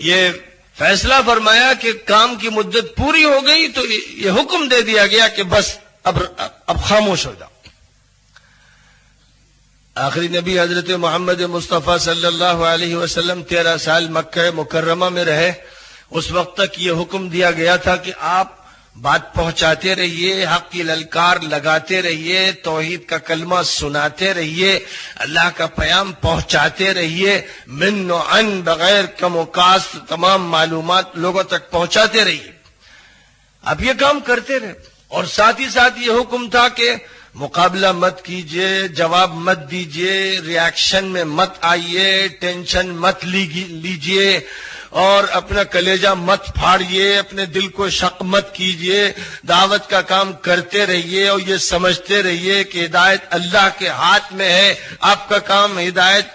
یہ فیصلہ فرمایا کہ کام کی مدت پوری ہو گئی تو یہ حکم دے دیا گیا کہ بس اب خاموش ہو جاؤ۔ آخری نبی حضرت محمد مصطفیٰ صلی اللہ علیہ وسلم 13 سال مکہ مکرمہ میں رہے. اس وقت تک یہ حکم دیا گیا تھا کہ آپ بات پہنچاتے رہیے، حق کی للکار لگاتے رہیے، توحید کا کلمہ سناتے رہیے، اللہ کا پیام پہنچاتے رہیے، من و عن بغیر کم و کاست تمام معلومات لوگوں تک پہنچاتے رہیے. اب یہ کام کرتے رہے. اور ساتھ ہی ساتھ یہ حکم تھا کہ مقابلہ مت کیجئے، جواب مت دیجئے، ریاکشن میں مت آئیے، ٹینشن مت لیجئے، اور اپنا کلیجہ مت پھاڑیے، اپنے دل کو شق مت کیجئے. دعوت کا کام کرتے رہیے اور یہ سمجھتے رہیے کہ ہدایت اللہ کے ہاتھ میں ہے. آپ کا کام ہدایت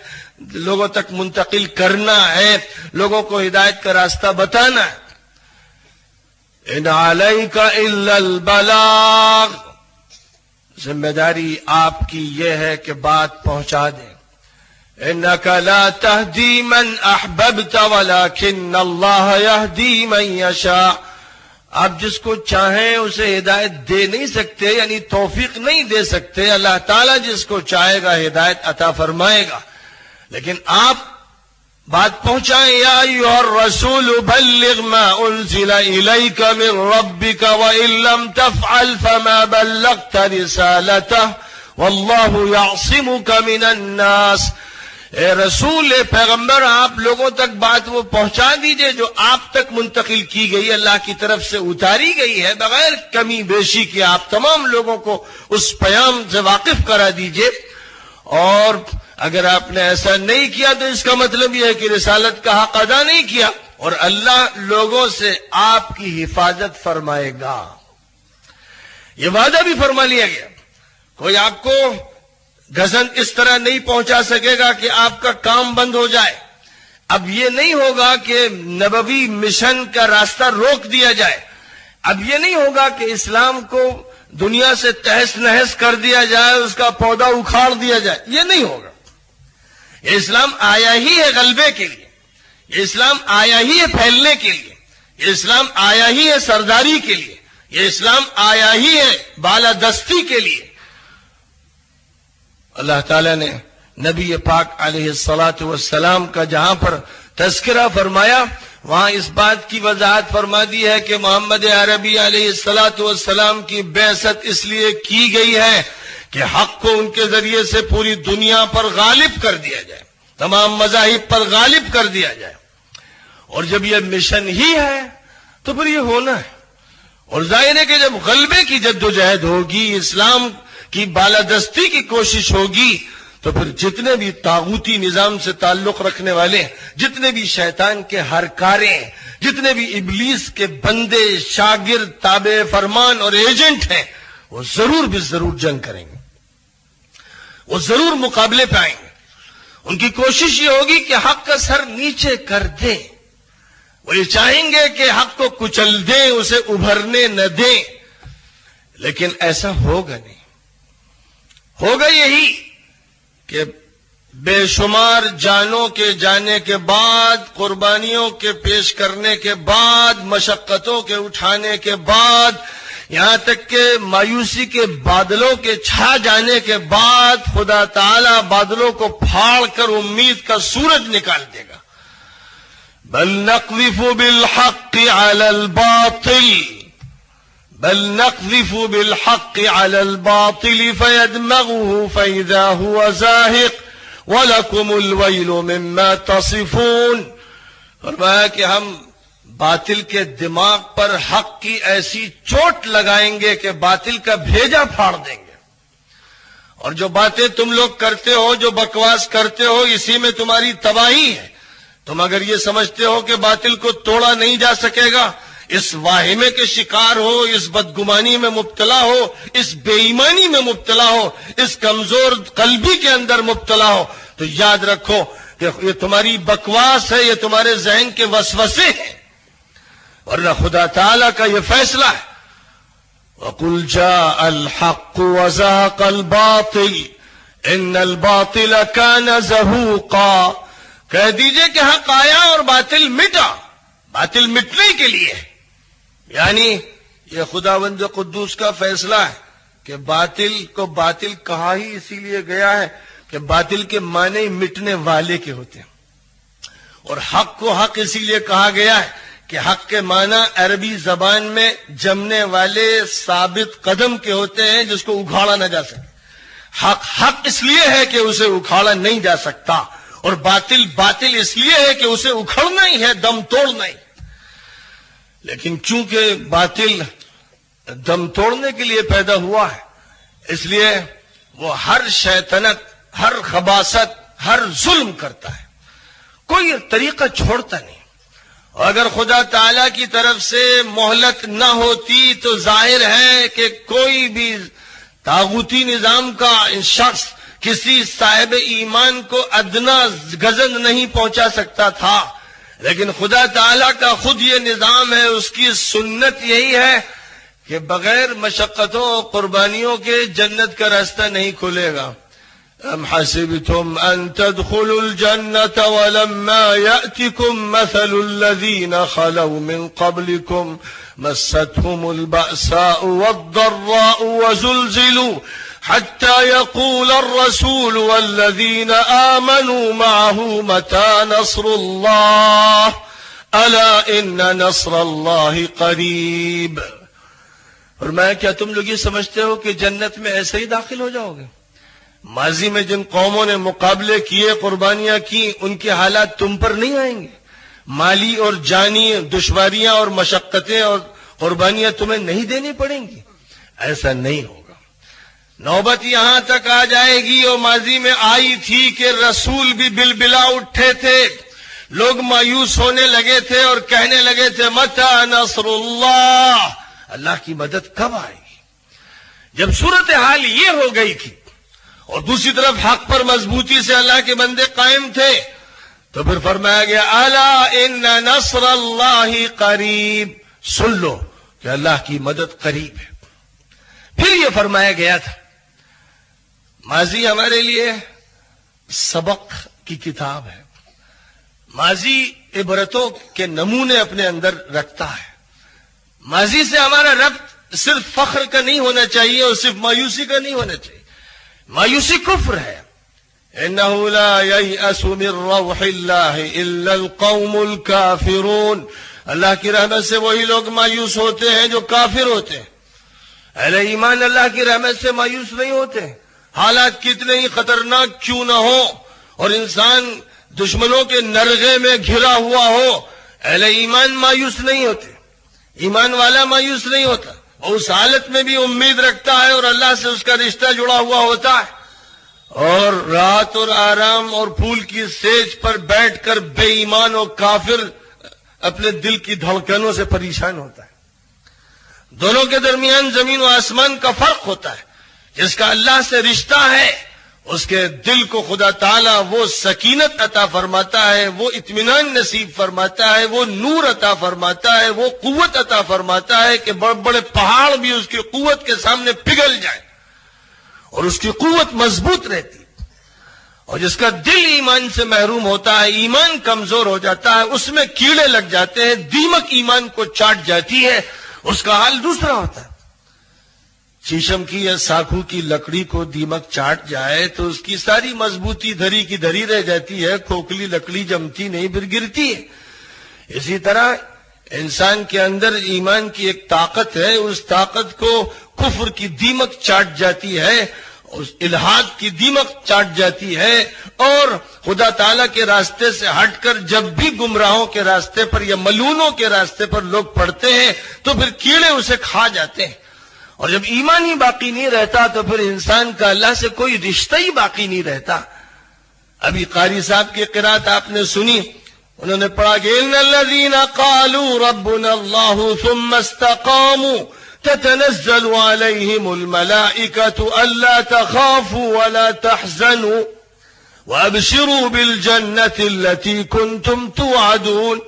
لوگوں تک منتقل کرنا ہے، لوگوں کو ہدایت کا راستہ بتانا ہے. ان علیک الا البلاغ، ذمہ داری آپ کی یہ ہے کہ بات پہنچا دیں. انک لا تہدی من احببت ولکن اللہ یہدی من یشاء. آپ جس کو چاہیں اسے ہدایت دے نہیں سکتے، یعنی توفیق نہیں دے سکتے. اللہ تعالیٰ جس کو چاہے گا ہدایت عطا فرمائے گا. لیکن آپ بات پہنچائیں. یا ایھا الرسول بلغ ما انزل الیک من ربک وان لم تفعل فما بلغت رسالته واللہ یعصمک من الناس. اے رسول، اے پیغمبر، آپ لوگوں تک بات وہ پہنچا دیجئے جو آپ تک منتقل کی گئی، اللہ کی طرف سے اتاری گئی ہے، بغیر کمی بیشی کے آپ تمام لوگوں کو اس پیام سے واقف کرا دیجئے. اور اگر آپ نے ایسا نہیں کیا تو اس کا مطلب یہ ہے کہ رسالت کا حق ادا نہیں کیا، اور اللہ لوگوں سے آپ کی حفاظت فرمائے گا. یہ وعدہ بھی فرما لیا گیا. کوئی آپ کو گزن اس طرح نہیں پہنچا سکے گا کہ آپ کا کام بند ہو جائے. اب یہ نہیں ہوگا کہ نبوی مشن کا راستہ روک دیا جائے. اب یہ نہیں ہوگا کہ اسلام کو دنیا سے تہس نہس کر دیا جائے، اس کا پودا اکھاڑ دیا جائے. یہ نہیں ہوگا. یہ اسلام آیا ہی ہے غلبے کے لیے، یہ اسلام آیا ہی ہے پھیلنے کے لیے، یہ اسلام آیا ہی ہے سرداری کے لیے، یہ اسلام آیا ہی ہے بالادستی کے لیے. اللہ تعالیٰ نے نبی پاک علیہ الصلاۃ والسلام کا جہاں پر تذکرہ فرمایا، وہاں اس بات کی وضاحت فرما دی ہے کہ محمد عربی علیہ الصلاۃ والسلام کی بعثت اس لیے کی گئی ہے کہ حق کو ان کے ذریعے سے پوری دنیا پر غالب کر دیا جائے، تمام مذاہب پر غالب کر دیا جائے. اور جب یہ مشن ہی ہے تو پھر یہ ہونا ہے. اور ظاہر ہے کہ جب غلبے کی جدوجہد ہوگی، اسلام کی بالادستی کی کوشش ہوگی، تو پھر جتنے بھی طاغوتی نظام سے تعلق رکھنے والے، جتنے بھی شیطان کے ہرکارے، جتنے بھی ابلیس کے بندے، شاگرد، تابع فرمان اور ایجنٹ ہیں، وہ ضرور بھی ضرور جنگ کریں گے، وہ ضرور مقابلے پہ آئیں گے. ان کی کوشش یہ ہوگی کہ حق کا سر نیچے کر دیں. وہ یہ چاہیں گے کہ حق کو کچل دیں، اسے ابھرنے نہ دیں. لیکن ایسا ہوگا نہیں. ہوگا یہی کہ بے شمار جانوں کے جانے کے بعد، قربانیوں کے پیش کرنے کے بعد، مشقتوں کے اٹھانے کے بعد، یہاں تک کہ مایوسی کے بادلوں کے چھا جانے کے بعد، خدا تعالی بادلوں کو پھاڑ کر امید کا سورج نکال دے گا. بل نقذف بالحق على الباطل بل نقذف بالحق على الباطل فيدمغه فإذا هو زاهق ولكم الويل مما تصفون. فرمایا کہ ہم باطل کے دماغ پر حق کی ایسی چوٹ لگائیں گے کہ باطل کا بھیجا پھاڑ دیں گے. اور جو باتیں تم لوگ کرتے ہو، جو بکواس کرتے ہو، اسی میں تمہاری تباہی ہے. تم اگر یہ سمجھتے ہو کہ باطل کو توڑا نہیں جا سکے گا، اس واہمے کے شکار ہو، اس بدگمانی میں مبتلا ہو، اس بے ایمانی میں مبتلا ہو، اس کمزور قلبی کے اندر مبتلا ہو، تو یاد رکھو کہ یہ تمہاری بکواس ہے، یہ تمہارے ذہن کے وسوسے ہیں، ورنہ خدا تعالیٰ کا یہ فیصلہ ہے. وَقُلْ جَاءَ الْحَقُّ وَزَهَقَ الْبَاطِلُ إِنَّ الْبَاطِلَ كَانَ زَهُوقًا. کہہ دیجئے کہ حق آیا اور باطل مٹا. باطل مٹنے کے لیے، یعنی یہ خداوند قدوس کا فیصلہ ہے کہ باطل کو باطل کہا ہی اسی لیے گیا ہے کہ باطل کے معنی مٹنے والے کے ہوتے ہیں، اور حق کو حق اسی لیے کہا گیا ہے کہ حق کے معنی عربی زبان میں جمنے والے ثابت قدم کے ہوتے ہیں جس کو اکھاڑا نہ جا سکے۔ حق حق اس لیے ہے کہ اسے اکھاڑا نہیں جا سکتا، اور باطل باطل اس لیے ہے کہ اسے اکھڑنا ہی ہے، دم توڑنا ہی۔ لیکن چونکہ باطل دم توڑنے کے لیے پیدا ہوا ہے، اس لیے وہ ہر شیطنت، ہر خباثت، ہر ظلم کرتا ہے، کوئی طریقہ چھوڑتا نہیں۔ اور اگر خدا تعالی کی طرف سے مہلت نہ ہوتی تو ظاہر ہے کہ کوئی بھی طاغوتی نظام کا شخص کسی صاحب ایمان کو ادنا گزند نہیں پہنچا سکتا تھا، لیکن خدا تعالی کا خود یہ نظام ہے، اس کی سنت یہی ہے کہ بغیر مشقتوں اور قربانیوں کے جنت کا راستہ نہیں کھلے گا۔ ام حسبتم ان تدخلوا الجنة ولما يأتكم مثل الذين خلوا من قبلكم مستهم البأساء والضراء وزلزلوا حتى يقول الرسول والذين آمنوا معه متى نصر الله ألا إن نصر الله قريب۔ اور میں کیا تم لوگ یہ سمجھتے ہو کہ جنت میں ایسے ہی داخل ہو جاؤ گے؟ ماضی میں جن قوموں نے مقابلے کیے، قربانیاں کی، ان کے حالات تم پر نہیں آئیں گے؟ مالی اور جانی دشواریاں اور مشقتیں اور قربانیاں تمہیں نہیں دینی پڑیں گی؟ ایسا نہیں ہوگا۔ نوبت یہاں تک آ جائے گی، اور ماضی میں آئی تھی کہ رسول بھی بلبلا اٹھے تھے، لوگ مایوس ہونے لگے تھے اور کہنے لگے تھے متی نصر اللہ، اللہ کی مدد کب آئے گی؟ جب صورتحال یہ ہو گئی تھی اور دوسری طرف حق پر مضبوطی سے اللہ کے بندے قائم تھے، تو پھر فرمایا گیا الا ان نصر اللہ قریب، سن لو کہ اللہ کی مدد قریب ہے۔ پھر یہ فرمایا گیا تھا ماضی ہمارے لیے سبق کی کتاب ہے، ماضی عبرتوں کے نمونے اپنے اندر رکھتا ہے۔ ماضی سے ہمارا ربط صرف فخر کا نہیں ہونا چاہیے اور صرف مایوسی کا نہیں ہونا چاہیے۔ مایوسی کفر ہے۔ انه لا ييأس من روح الله الا القوم الكافرون، اللہ کی رحمت سے وہی لوگ مایوس ہوتے ہیں جو کافر ہوتے ہیں۔ اہل ایمان اللہ کی رحمت سے مایوس نہیں ہوتے، حالات کتنے ہی خطرناک کیوں نہ ہو اور انسان دشمنوں کے نرغے میں گھرا ہوا ہو، اہل ایمان مایوس نہیں ہوتے، ایمان والا مایوس نہیں ہوتا، اور اس حالت میں بھی امید رکھتا ہے اور اللہ سے اس کا رشتہ جڑا ہوا ہوتا ہے، اور رات اور آرام اور پھول کی سیج پر بیٹھ کر بے ایمان اور کافر اپنے دل کی دھڑکنوں سے پریشان ہوتا ہے۔ دونوں کے درمیان زمین و آسمان کا فرق ہوتا ہے۔ جس کا اللہ سے رشتہ ہے اس کے دل کو خدا تعالیٰ وہ سکینت عطا فرماتا ہے، وہ اطمینان نصیب فرماتا ہے، وہ نور عطا فرماتا ہے، وہ قوت عطا فرماتا ہے کہ بڑے بڑے پہاڑ بھی اس کی قوت کے سامنے پگھل جائیں اور اس کی قوت مضبوط رہتی ہے۔ اور جس کا دل ایمان سے محروم ہوتا ہے، ایمان کمزور ہو جاتا ہے، اس میں کیڑے لگ جاتے ہیں، دیمک ایمان کو چاٹ جاتی ہے، اس کا حال دوسرا ہوتا ہے۔ شیشم کی یا ساکھو کی لکڑی کو دیمک چاٹ جائے تو اس کی ساری مضبوطی دھری کی دھری رہ جاتی ہے، کھوکھلی لکڑی جمتی نہیں، پھر گرتی ہے۔ اسی طرح انسان کے اندر ایمان کی ایک طاقت ہے، اس طاقت کو کفر کی دیمک چاٹ جاتی ہے، اس الحاد کی دیمک چاٹ جاتی ہے، اور خدا تعالیٰ کے راستے سے ہٹ کر جب بھی گمراہوں کے راستے پر یا ملونوں کے راستے پر لوگ پڑتے ہیں تو پھر کیڑے اسے کھا جاتے ہیں۔ اور جب ایمان ہی باقی نہیں رہتا تو پھر انسان کا اللہ سے کوئی رشتہ ہی باقی نہیں رہتا۔ ابھی قاری صاحب کی قرات آپ نے سنی، انہوں نے پڑھا کہ ان الذین قالوا ربنا اللہ ثم استقاموا تتنزل علیہم الملائکۃ الا تخافوا ولا تحزنوا وابشروا بالجنۃ التي كنتم توعدون۔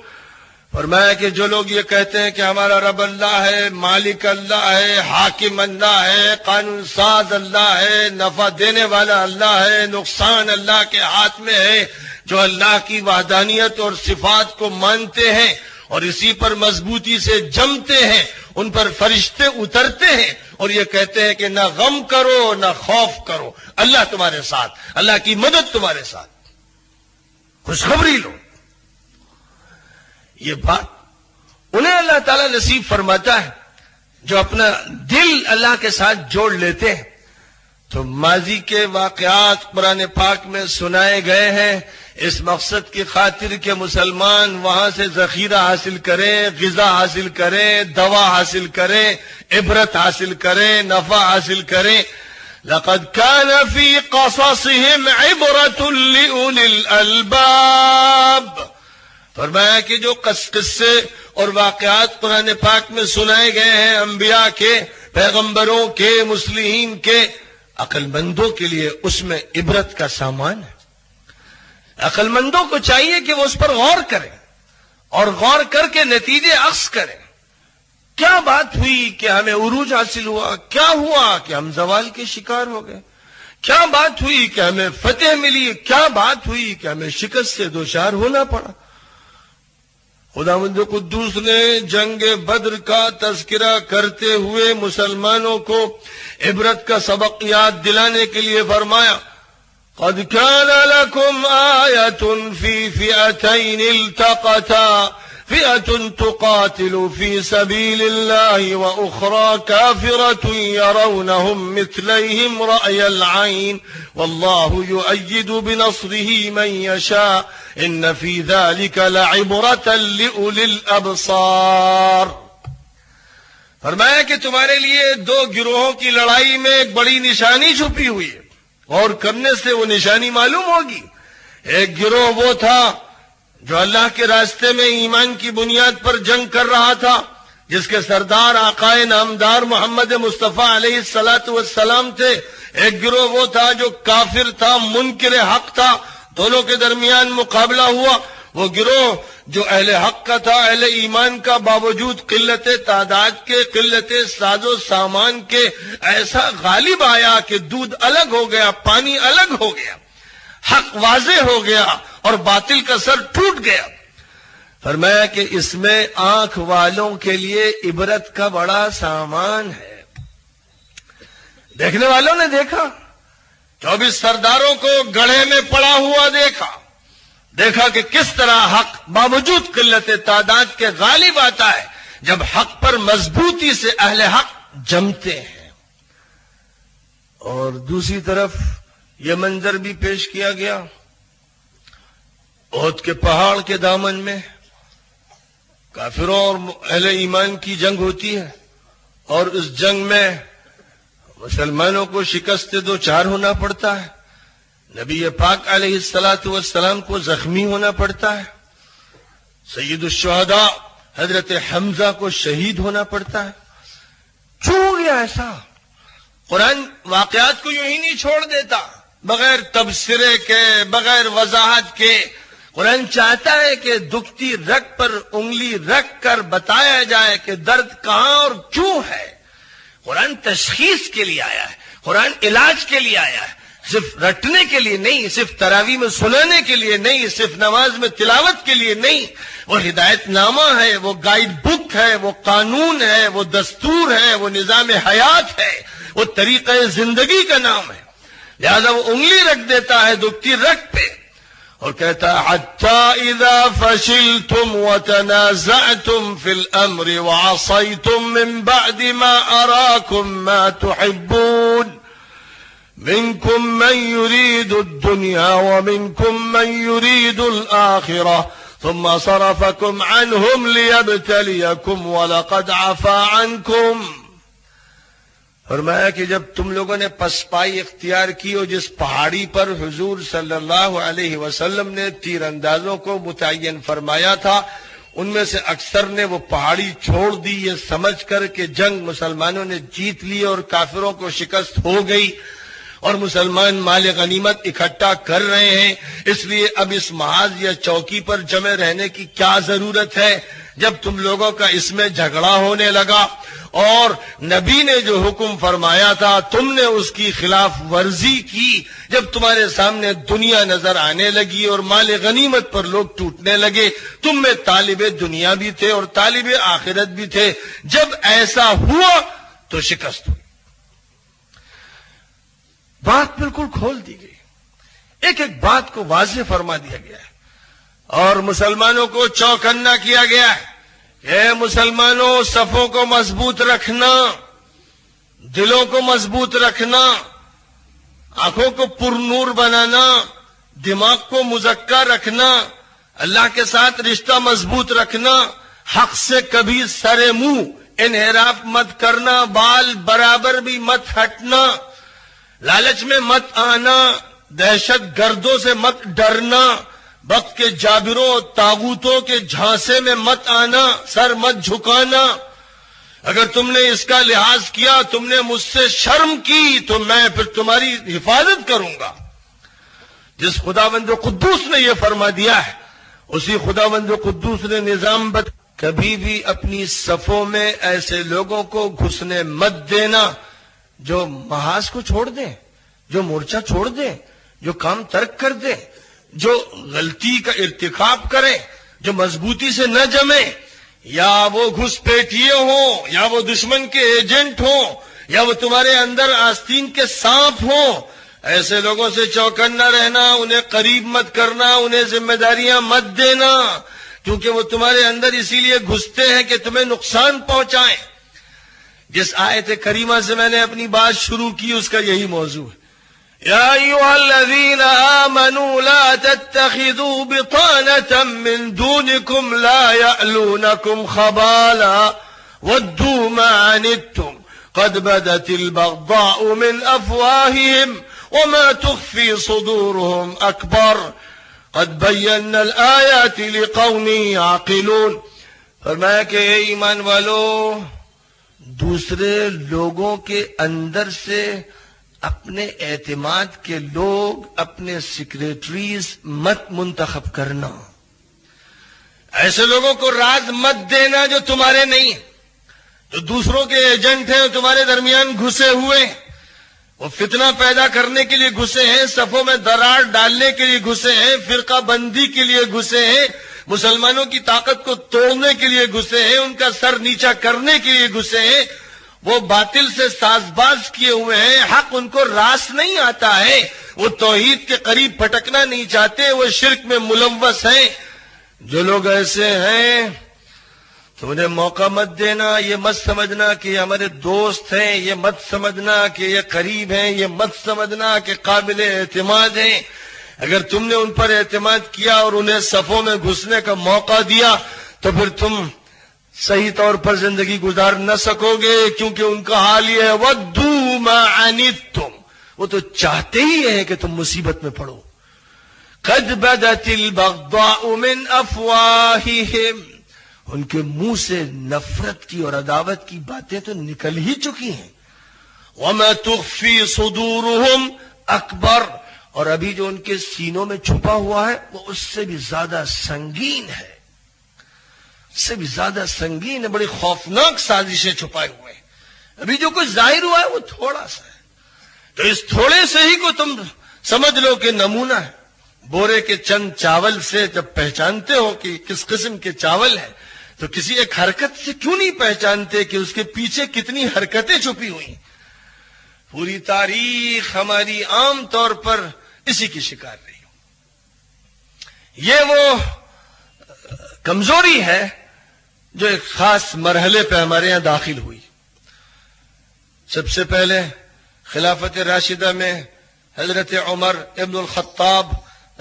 فرمایا کہ جو لوگ یہ کہتے ہیں کہ ہمارا رب اللہ ہے، مالک اللہ ہے، حاکم اللہ ہے، قانون ساز اللہ ہے، نفع دینے والا اللہ ہے، نقصان اللہ کے ہاتھ میں ہے، جو اللہ کی وحدانیت اور صفات کو مانتے ہیں اور اسی پر مضبوطی سے جمتے ہیں، ان پر فرشتے اترتے ہیں اور یہ کہتے ہیں کہ نہ غم کرو نہ خوف کرو، اللہ تمہارے ساتھ، اللہ کی مدد تمہارے ساتھ، خوشخبری لو۔ یہ بات انہیں اللہ تعالیٰ نصیب فرماتا ہے جو اپنا دل اللہ کے ساتھ جوڑ لیتے ہیں۔ تو ماضی کے واقعات قرآن پاک میں سنائے گئے ہیں اس مقصد کی خاطر کہ مسلمان وہاں سے ذخیرہ حاصل کریں، غذا حاصل کریں، دوا حاصل کریں، عبرت حاصل کریں، نفع حاصل کریں۔ لقد كان في قصصهم عبرة لأولي الألباب، فرمایا کہ جو قصے اور واقعات قرآن پاک میں سنائے گئے ہیں انبیاء کے، پیغمبروں کے، مصلحین کے، عقل مندوں کے لیے اس میں عبرت کا سامان ہے۔ عقل مندوں کو چاہیے کہ وہ اس پر غور کریں اور غور کر کے نتیجے اخذ کریں۔ کیا بات ہوئی کہ ہمیں عروج حاصل ہوا؟ کیا ہوا کہ ہم زوال کے شکار ہو گئے؟ کیا بات ہوئی کہ ہمیں فتح ملی؟ کیا بات ہوئی کہ ہمیں شکست سے دوچار ہونا پڑا؟ خداوند قدوس نے جنگ بدر کا تذکرہ کرتے ہوئے مسلمانوں کو عبرت کا سبق یاد دلانے کے لیے فرمایا قد كان لكم آية في فئتين التقتا فئة تقاتل في سبيل الله وأخرى كافرة يرونهم مثليهم رأي العين والله يؤيد بنصره من يشاء إن في ذلك لعبرة لأولي الأبصار۔ فرمایا کہ تمہارے لیے دو گروہوں کی لڑائی میں ایک بڑی نشانی چھپی ہوئی ہے، اور کرنے سے وہ نشانی معلوم ہوگی۔ ایک گروہ وہ تھا جو اللہ کے راستے میں ایمان کی بنیاد پر جنگ کر رہا تھا، جس کے سردار آقائے نامدار محمد مصطفیٰ علیہ الصلاۃ والسلام تھے۔ ایک گروہ وہ تھا جو کافر تھا، منکر حق تھا، دونوں کے درمیان مقابلہ ہوا۔ وہ گروہ جو اہل حق کا تھا، اہل ایمان کا، باوجود قلت تعداد کے، قلت ساز و سامان کے ایسا غالب آیا کہ دودھ الگ ہو گیا، پانی الگ ہو گیا، حق واضح ہو گیا اور باطل کا سر ٹوٹ گیا۔ فرمایا کہ اس میں آنکھ والوں کے لیے عبرت کا بڑا سامان ہے۔ دیکھنے والوں نے دیکھا، 24 سرداروں کو گڑھے میں پڑا ہوا دیکھا کہ کس طرح حق باوجود قلت تعداد کے غالب آتا ہے جب حق پر مضبوطی سے اہل حق جمتے ہیں۔ اور دوسری طرف یہ منظر بھی پیش کیا گیا، احد کے پہاڑ کے دامن میں کافروں اور اہل ایمان کی جنگ ہوتی ہے، اور اس جنگ میں مسلمانوں کو شکست دو چار ہونا پڑتا ہے، نبی پاک علیہ الصلاۃ والسلام کو زخمی ہونا پڑتا ہے، سید الشہداء حضرت حمزہ کو شہید ہونا پڑتا ہے۔ کیوں گیا ایسا؟ قرآن واقعات کو یوں ہی نہیں چھوڑ دیتا بغیر تبصرے کے، بغیر وضاحت کے۔ قرآن چاہتا ہے کہ دکھتی رگ پر انگلی رکھ کر بتایا جائے کہ درد کہاں اور کیوں ہے۔ قرآن تشخیص کے لیے آیا ہے، قرآن علاج کے لیے آیا ہے، صرف رٹنے کے لیے نہیں، صرف تراویح میں سنانے کے لیے نہیں، صرف نماز میں تلاوت کے لیے نہیں۔ وہ ہدایت نامہ ہے، وہ گائیڈ بک ہے، وہ قانون ہے، وہ دستور ہے، وہ نظام حیات ہے، وہ طریقہ زندگی کا نام ہے۔ لہذا وہ انگلی رکھ دیتا ہے دکھتی رگ پہ اور کہتا ہے حتی اذا فشلتم وتنازعتم فی الامر وعصیتم من بعد ما اراکم ما تحبون منکم من یرید الدنیا ومنکم من یرید الآخرہ ثم صرفکم عنہم لیبتلیکم ولقد عفا عنکم۔ فرمایا کہ جب تم لوگوں نے پسپائی اختیار کی اور جس پہاڑی پر حضور صلی اللہ علیہ وسلم نے تیر اندازوں کو متعین فرمایا تھا، ان میں سے اکثر نے وہ پہاڑی چھوڑ دی یہ سمجھ کر کہ جنگ مسلمانوں نے جیت لی اور کافروں کو شکست ہو گئی اور مسلمان مال غنیمت اکٹھا کر رہے ہیں، اس لیے اب اس محاذ یا چوکی پر جمع رہنے کی کیا ضرورت ہے۔ جب تم لوگوں کا اس میں جھگڑا ہونے لگا اور نبی نے جو حکم فرمایا تھا تم نے اس کی خلاف ورزی کی، جب تمہارے سامنے دنیا نظر آنے لگی اور مال غنیمت پر لوگ ٹوٹنے لگے، تم میں طالب دنیا بھی تھے اور طالب آخرت بھی تھے، جب ایسا ہوا تو شکست ہوئی۔ بات بالکل کھول دی گئی، ایک ایک بات کو واضح فرما دیا گیا ہے اور مسلمانوں کو چوکنا کیا گیا ہے۔ اے مسلمانوں، صفوں کو مضبوط رکھنا، دلوں کو مضبوط رکھنا، آنکھوں کو پرنور بنانا، دماغ کو مزکہ رکھنا، اللہ کے ساتھ رشتہ مضبوط رکھنا، حق سے کبھی سر منہ انحراف مت کرنا، بال برابر بھی مت ہٹنا، لالچ میں مت آنا، دہشت گردوں سے مت ڈرنا، وقت کے جابروں طاغوتوں کے جھانسے میں مت آنا، سر مت جھکانا۔ اگر تم نے اس کا لحاظ کیا، تم نے مجھ سے شرم کی، تو میں پھر تمہاری حفاظت کروں گا۔ جس خداوند قدوس نے یہ فرما دیا ہے، اسی خداوند قدوس نے نظام کبھی بھی اپنی صفوں میں ایسے لوگوں کو گھسنے مت دینا جو محاذ کو چھوڑ دیں، جو مورچہ چھوڑ دیں، جو کام ترک کر دیں، جو غلطی کا ارتکاب کریں، جو مضبوطی سے نہ جمیں، یا وہ گھس پیٹیے ہوں، یا وہ دشمن کے ایجنٹ ہوں، یا وہ تمہارے اندر آستین کے سانپ ہوں۔ ایسے لوگوں سے چوکنا رہنا، انہیں قریب مت کرنا، انہیں ذمہ داریاں مت دینا، کیونکہ وہ تمہارے اندر اسی لیے گھستے ہیں کہ تمہیں نقصان پہنچائیں۔ جس آیت کریمہ سے میں نے اپنی بات شروع کی اس کا یہی موضوع ہے۔ یا ایھا الذین آمنوا لا تتخذوا بطانة من دونکم لا یألونکم خبالا ودوا ما عنتم قد بدت البغضاء من افواہہم وما تخفی صدورهم اکبر قد بینا الآیات لقوم یعقلون۔ فرمایا کہ اے ایمان والو، دوسرے لوگوں کے اندر سے اپنے اعتماد کے لوگ، اپنے سیکریٹریز مت منتخب کرنا، ایسے لوگوں کو راز مت دینا جو تمہارے نہیں ہیں، جو دوسروں کے ایجنٹ ہیں، تمہارے درمیان گھسے ہوئے، وہ فتنہ پیدا کرنے کے لیے گھسے ہیں، صفوں میں درار ڈالنے کے لیے گھسے ہیں، فرقہ بندی کے لیے گھسے ہیں، مسلمانوں کی طاقت کو توڑنے کے لیے گھسے ہیں، ان کا سر نیچا کرنے کے لیے گھسے ہیں۔ وہ باطل سے ساز باز کیے ہوئے ہیں، حق ان کو راس نہیں آتا ہے، وہ توحید کے قریب پھٹکنا نہیں چاہتے، وہ شرک میں ملوث ہیں۔ جو لوگ ایسے ہیں تو انہیں موقع مت دینا، یہ مت سمجھنا کہ یہ ہمارے دوست ہیں، یہ مت سمجھنا کہ یہ قریب ہیں، یہ مت سمجھنا کہ قابل اعتماد ہیں۔ اگر تم نے ان پر اعتماد کیا اور انہیں صفوں میں گھسنے کا موقع دیا تو پھر تم صحیح طور پر زندگی گزار نہ سکو گے، کیونکہ ان کا حال یہ ہے وَدُّوا مَا عَنِتُّمْ، وہ تو چاہتے ہی ہیں کہ تم مصیبت میں پڑو۔ قَدْ بَدَتِ الْبَغْضَاءُ مِنْ أَفْوَاهِهِمْ، ان کے منہ سے نفرت کی اور عداوت کی باتیں تو نکل ہی چکی ہیں۔ وَمَا تُخْفِي صُدُورُهُمْ أَكْبَرُ، اور ابھی جو ان کے سینوں میں چھپا ہوا ہے وہ اس سے بھی زیادہ سنگین ہے، اس سے بھی زیادہ سنگین ہے، بڑی خوفناک سازشیں چھپائے ہوئے ہیں۔ ابھی جو کچھ ظاہر ہوا ہے وہ تھوڑا سا ہے، تو اس تھوڑے سے ہی کو تم سمجھ لو کہ نمونہ ہے۔ بورے کے چند چاول سے جب پہچانتے ہو کہ کس قسم کے چاول ہے تو کسی ایک حرکت سے کیوں نہیں پہچانتے کہ اس کے پیچھے کتنی حرکتیں چھپی ہوئی ہیں۔ پوری تاریخ ہماری عام طور پر اسی کی شکار رہی۔ یہ وہ کمزوری ہے جو ایک خاص مرحلے پہ ہمارے یہاں داخل ہوئی۔ سب سے پہلے خلافت راشدہ میں حضرت عمر ابن الخطاب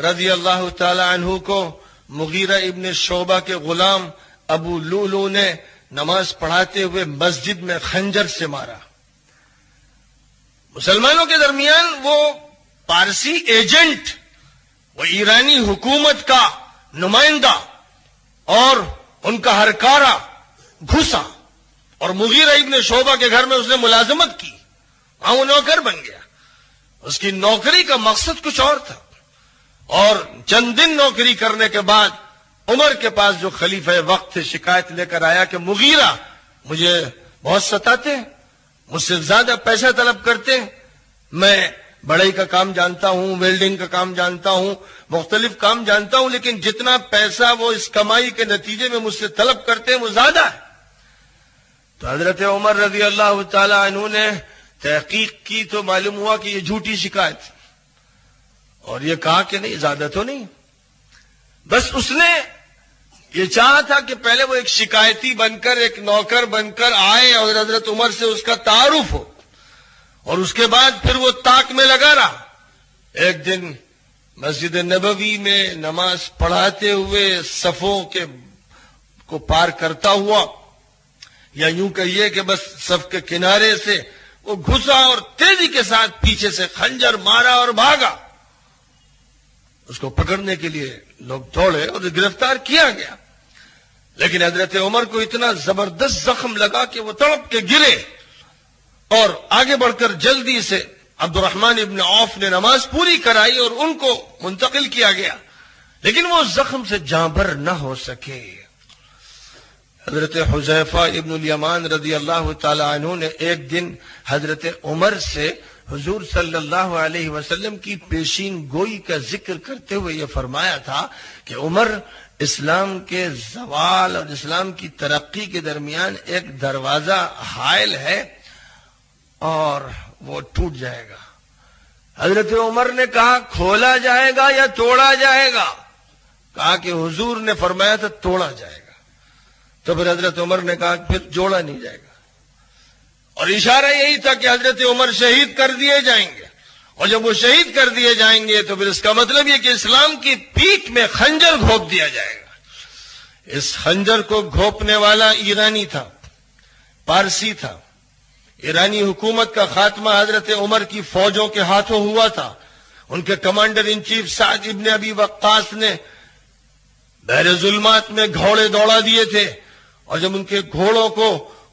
رضی اللہ تعالی عنہ کو مغیرہ ابن شعبہ کے غلام ابو لولو نے نماز پڑھاتے ہوئے مسجد میں خنجر سے مارا۔ مسلمانوں کے درمیان وہ پارسی ایجنٹ، وہ ایرانی حکومت کا نمائندہ اور ان کا ہرکارہ گھسا اور مغیرہ ابن شعبہ کے گھر میں اس نے ملازمت کی، وہاں وہ نوکر بن گیا۔ اس کی نوکری کا مقصد کچھ اور تھا، اور چند دن نوکری کرنے کے بعد عمر کے پاس جو خلیفہ وقت تھے شکایت لے کر آیا کہ مغیرہ مجھے بہت ستاتے ہیں، مجھ سے زیادہ پیسہ طلب کرتے ہیں، میں بڑھئی کا کام جانتا ہوں، ویلڈنگ کا کام جانتا ہوں، مختلف کام جانتا ہوں، لیکن جتنا پیسہ وہ اس کمائی کے نتیجے میں مجھ سے طلب کرتے ہیں وہ زیادہ ہے۔ تو حضرت عمر رضی اللہ تعالی عنہ نے تحقیق کی تو معلوم ہوا کہ یہ جھوٹی شکایت، اور یہ کہا کہ نہیں، زیادہ تو نہیں، بس اس نے یہ چاہا تھا کہ پہلے وہ ایک شکایتی بن کر، ایک نوکر بن کر آئے اور حضرت عمر سے اس کا تعارف ہو، اور اس کے بعد پھر وہ طاق میں لگا رہا۔ ایک دن مسجد نبوی میں نماز پڑھاتے ہوئے صفوں کو پار کرتا ہوا، یا یوں کہیے کہ بس صف کے کنارے سے وہ گھسا اور تیزی کے ساتھ پیچھے سے خنجر مارا اور بھاگا۔ اس کو پکڑنے کے لیے لوگ دوڑے اور گرفتار کیا گیا، لیکن حضرت عمر کو اتنا زبردست زخم لگا کہ وہ تڑپ کے گرے، اور آگے بڑھ کر جلدی سے عبد الرحمن ابن عوف نے نماز پوری کرائی اور ان کو منتقل کیا گیا، لیکن وہ زخم سے جاں بھر نہ ہو سکے۔ حضرت حذیفہ ابن الیمان رضی اللہ تعالی عنہ نے ایک دن حضرت عمر سے حضور صلی اللہ علیہ وسلم کی پیشین گوئی کا ذکر کرتے ہوئے یہ فرمایا تھا کہ عمر اسلام کے زوال اور اسلام کی ترقی کے درمیان ایک دروازہ حائل ہے اور وہ ٹوٹ جائے گا۔ حضرت عمر نے کہا کھولا جائے گا یا توڑا جائے گا؟ کہا کہ حضور نے فرمایا تھا توڑا جائے گا۔ تو پھر حضرت عمر نے کہا پھر جوڑا نہیں جائے گا، اور اشارہ یہی تھا کہ حضرت عمر شہید کر دیے جائیں گے، اور جب وہ شہید کر دیے جائیں گے تو پھر اس کا مطلب یہ کہ اسلام کی پیٹھ میں خنجر گھونپ دیا جائے گا۔ اس خنجر کو گھونپنے والا ایرانی تھا، پارسی تھا۔ ایرانی حکومت کا خاتمہ حضرت عمر کی فوجوں کے ہاتھوں ہوا تھا۔ ان کے کمانڈر ان چیف سعد ابن ابی وقاص نے بحر ظلمات میں گھوڑے دوڑا دیے تھے، اور جب ان کے گھوڑوں کو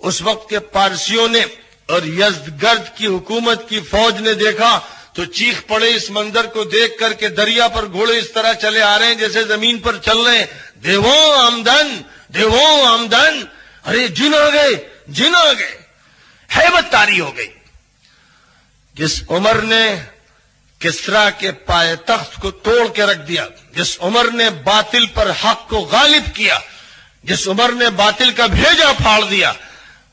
اس وقت کے پارسیوں نے اور یزدگرد کی حکومت کی فوج نے دیکھا تو چیخ پڑے اس منظر کو دیکھ کر کے دریا پر گھوڑے اس طرح چلے آ رہے ہیں جیسے زمین پر چل رہے ہیں، دیووں آمدن، دیووں آمدن، ارے جن آ گئے، جن آ گئے۔ ہیبت طاری ہو گئی۔ جس عمر نے کسرا کے پائے تخت کو توڑ کے رکھ دیا، جس عمر نے باطل پر حق کو غالب کیا، جس عمر نے باطل کا بھیجا پھاڑ دیا،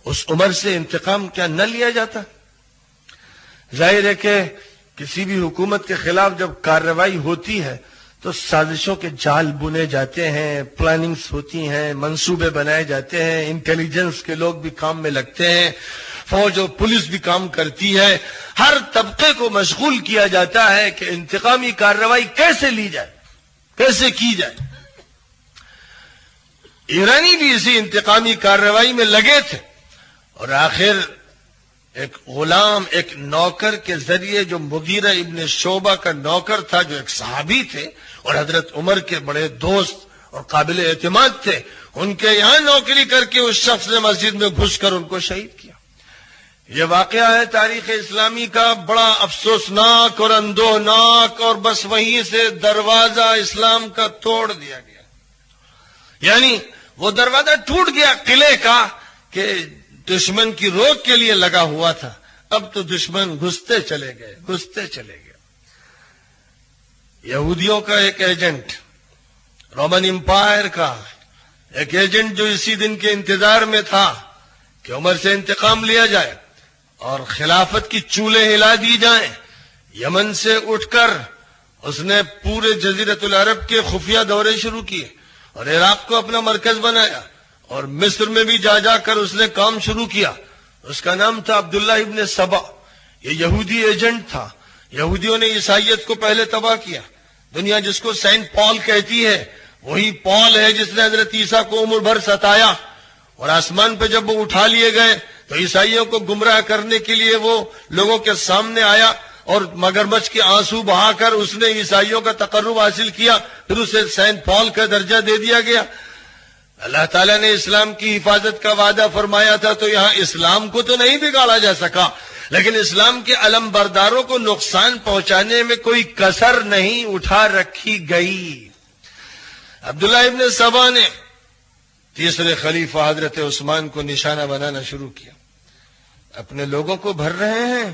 اس عمر سے انتقام کیا نہ لیا جاتا؟ ظاہر ہے کہ کسی بھی حکومت کے خلاف جب کارروائی ہوتی ہے تو سازشوں کے جال بنے جاتے ہیں، پلاننگز ہوتی ہیں، منصوبے بنائے جاتے ہیں، انٹیلیجنس کے لوگ بھی کام میں لگتے ہیں، فوج اور پولیس بھی کام کرتی ہے، ہر طبقے کو مشغول کیا جاتا ہے کہ انتقامی کارروائی کیسے لی جائے، کیسے کی جائے۔ ایرانی بھی اسی انتقامی کارروائی میں لگے تھے، اور آخر ایک غلام، ایک نوکر کے ذریعے، جو مغیرہ ابن شعبہ کا نوکر تھا، جو ایک صحابی تھے اور حضرت عمر کے بڑے دوست اور قابل اعتماد تھے، ان کے یہاں نوکری کر کے اس شخص نے مسجد میں گھس کر ان کو شہید کیا۔ یہ واقعہ ہے تاریخ اسلامی کا بڑا افسوسناک اور اندوہناک، اور بس وہیں سے دروازہ اسلام کا توڑ دیا گیا، یعنی وہ دروازہ ٹوٹ گیا قلعے کا کہ دشمن کی روک کے لیے لگا ہوا تھا، اب تو دشمن گھستے چلے گئے، گھستے چلے گئے۔ یہودیوں کا ایک ایجنٹ، رومن امپائر کا ایک ایجنٹ، جو اسی دن کے انتظار میں تھا کہ عمر سے انتقام لیا جائے اور خلافت کی چولے ہلا دی جائیں، یمن سے اٹھ کر اس نے پورے جزیرۃ العرب کے خفیہ دورے شروع کیے اور عراق کو اپنا مرکز بنایا، اور مصر میں بھی جا جا کر اس نے کام شروع کیا۔ اس کا نام تھا عبداللہ ابن سبا۔ یہ یہودی ایجنٹ تھا۔ یہودیوں نے عیسائیت کو پہلے تباہ کیا۔ دنیا جس کو سینٹ پال کہتی ہے وہی پال ہے جس نے حضرت عیسیٰ کو عمر بھر ستایا، اور آسمان پہ جب وہ اٹھا لیے گئے تو عیسائیوں کو گمراہ کرنے کے لیے وہ لوگوں کے سامنے آیا اور مگرمچھ کے آنسو بہا کر اس نے عیسائیوں کا تقرب حاصل کیا، پھر اسے سینٹ پال کا درجہ دے دیا گیا۔ اللہ تعالیٰ نے اسلام کی حفاظت کا وعدہ فرمایا تھا، تو یہاں اسلام کو تو نہیں بگاڑا جا سکا، لیکن اسلام کے علم برداروں کو نقصان پہنچانے میں کوئی کسر نہیں اٹھا رکھی گئی۔ عبداللہ ابن سبا نے تیسرے خلیفہ حضرت عثمان کو نشانہ بنانا شروع کیا. اپنے لوگوں کو بھر رہے ہیں,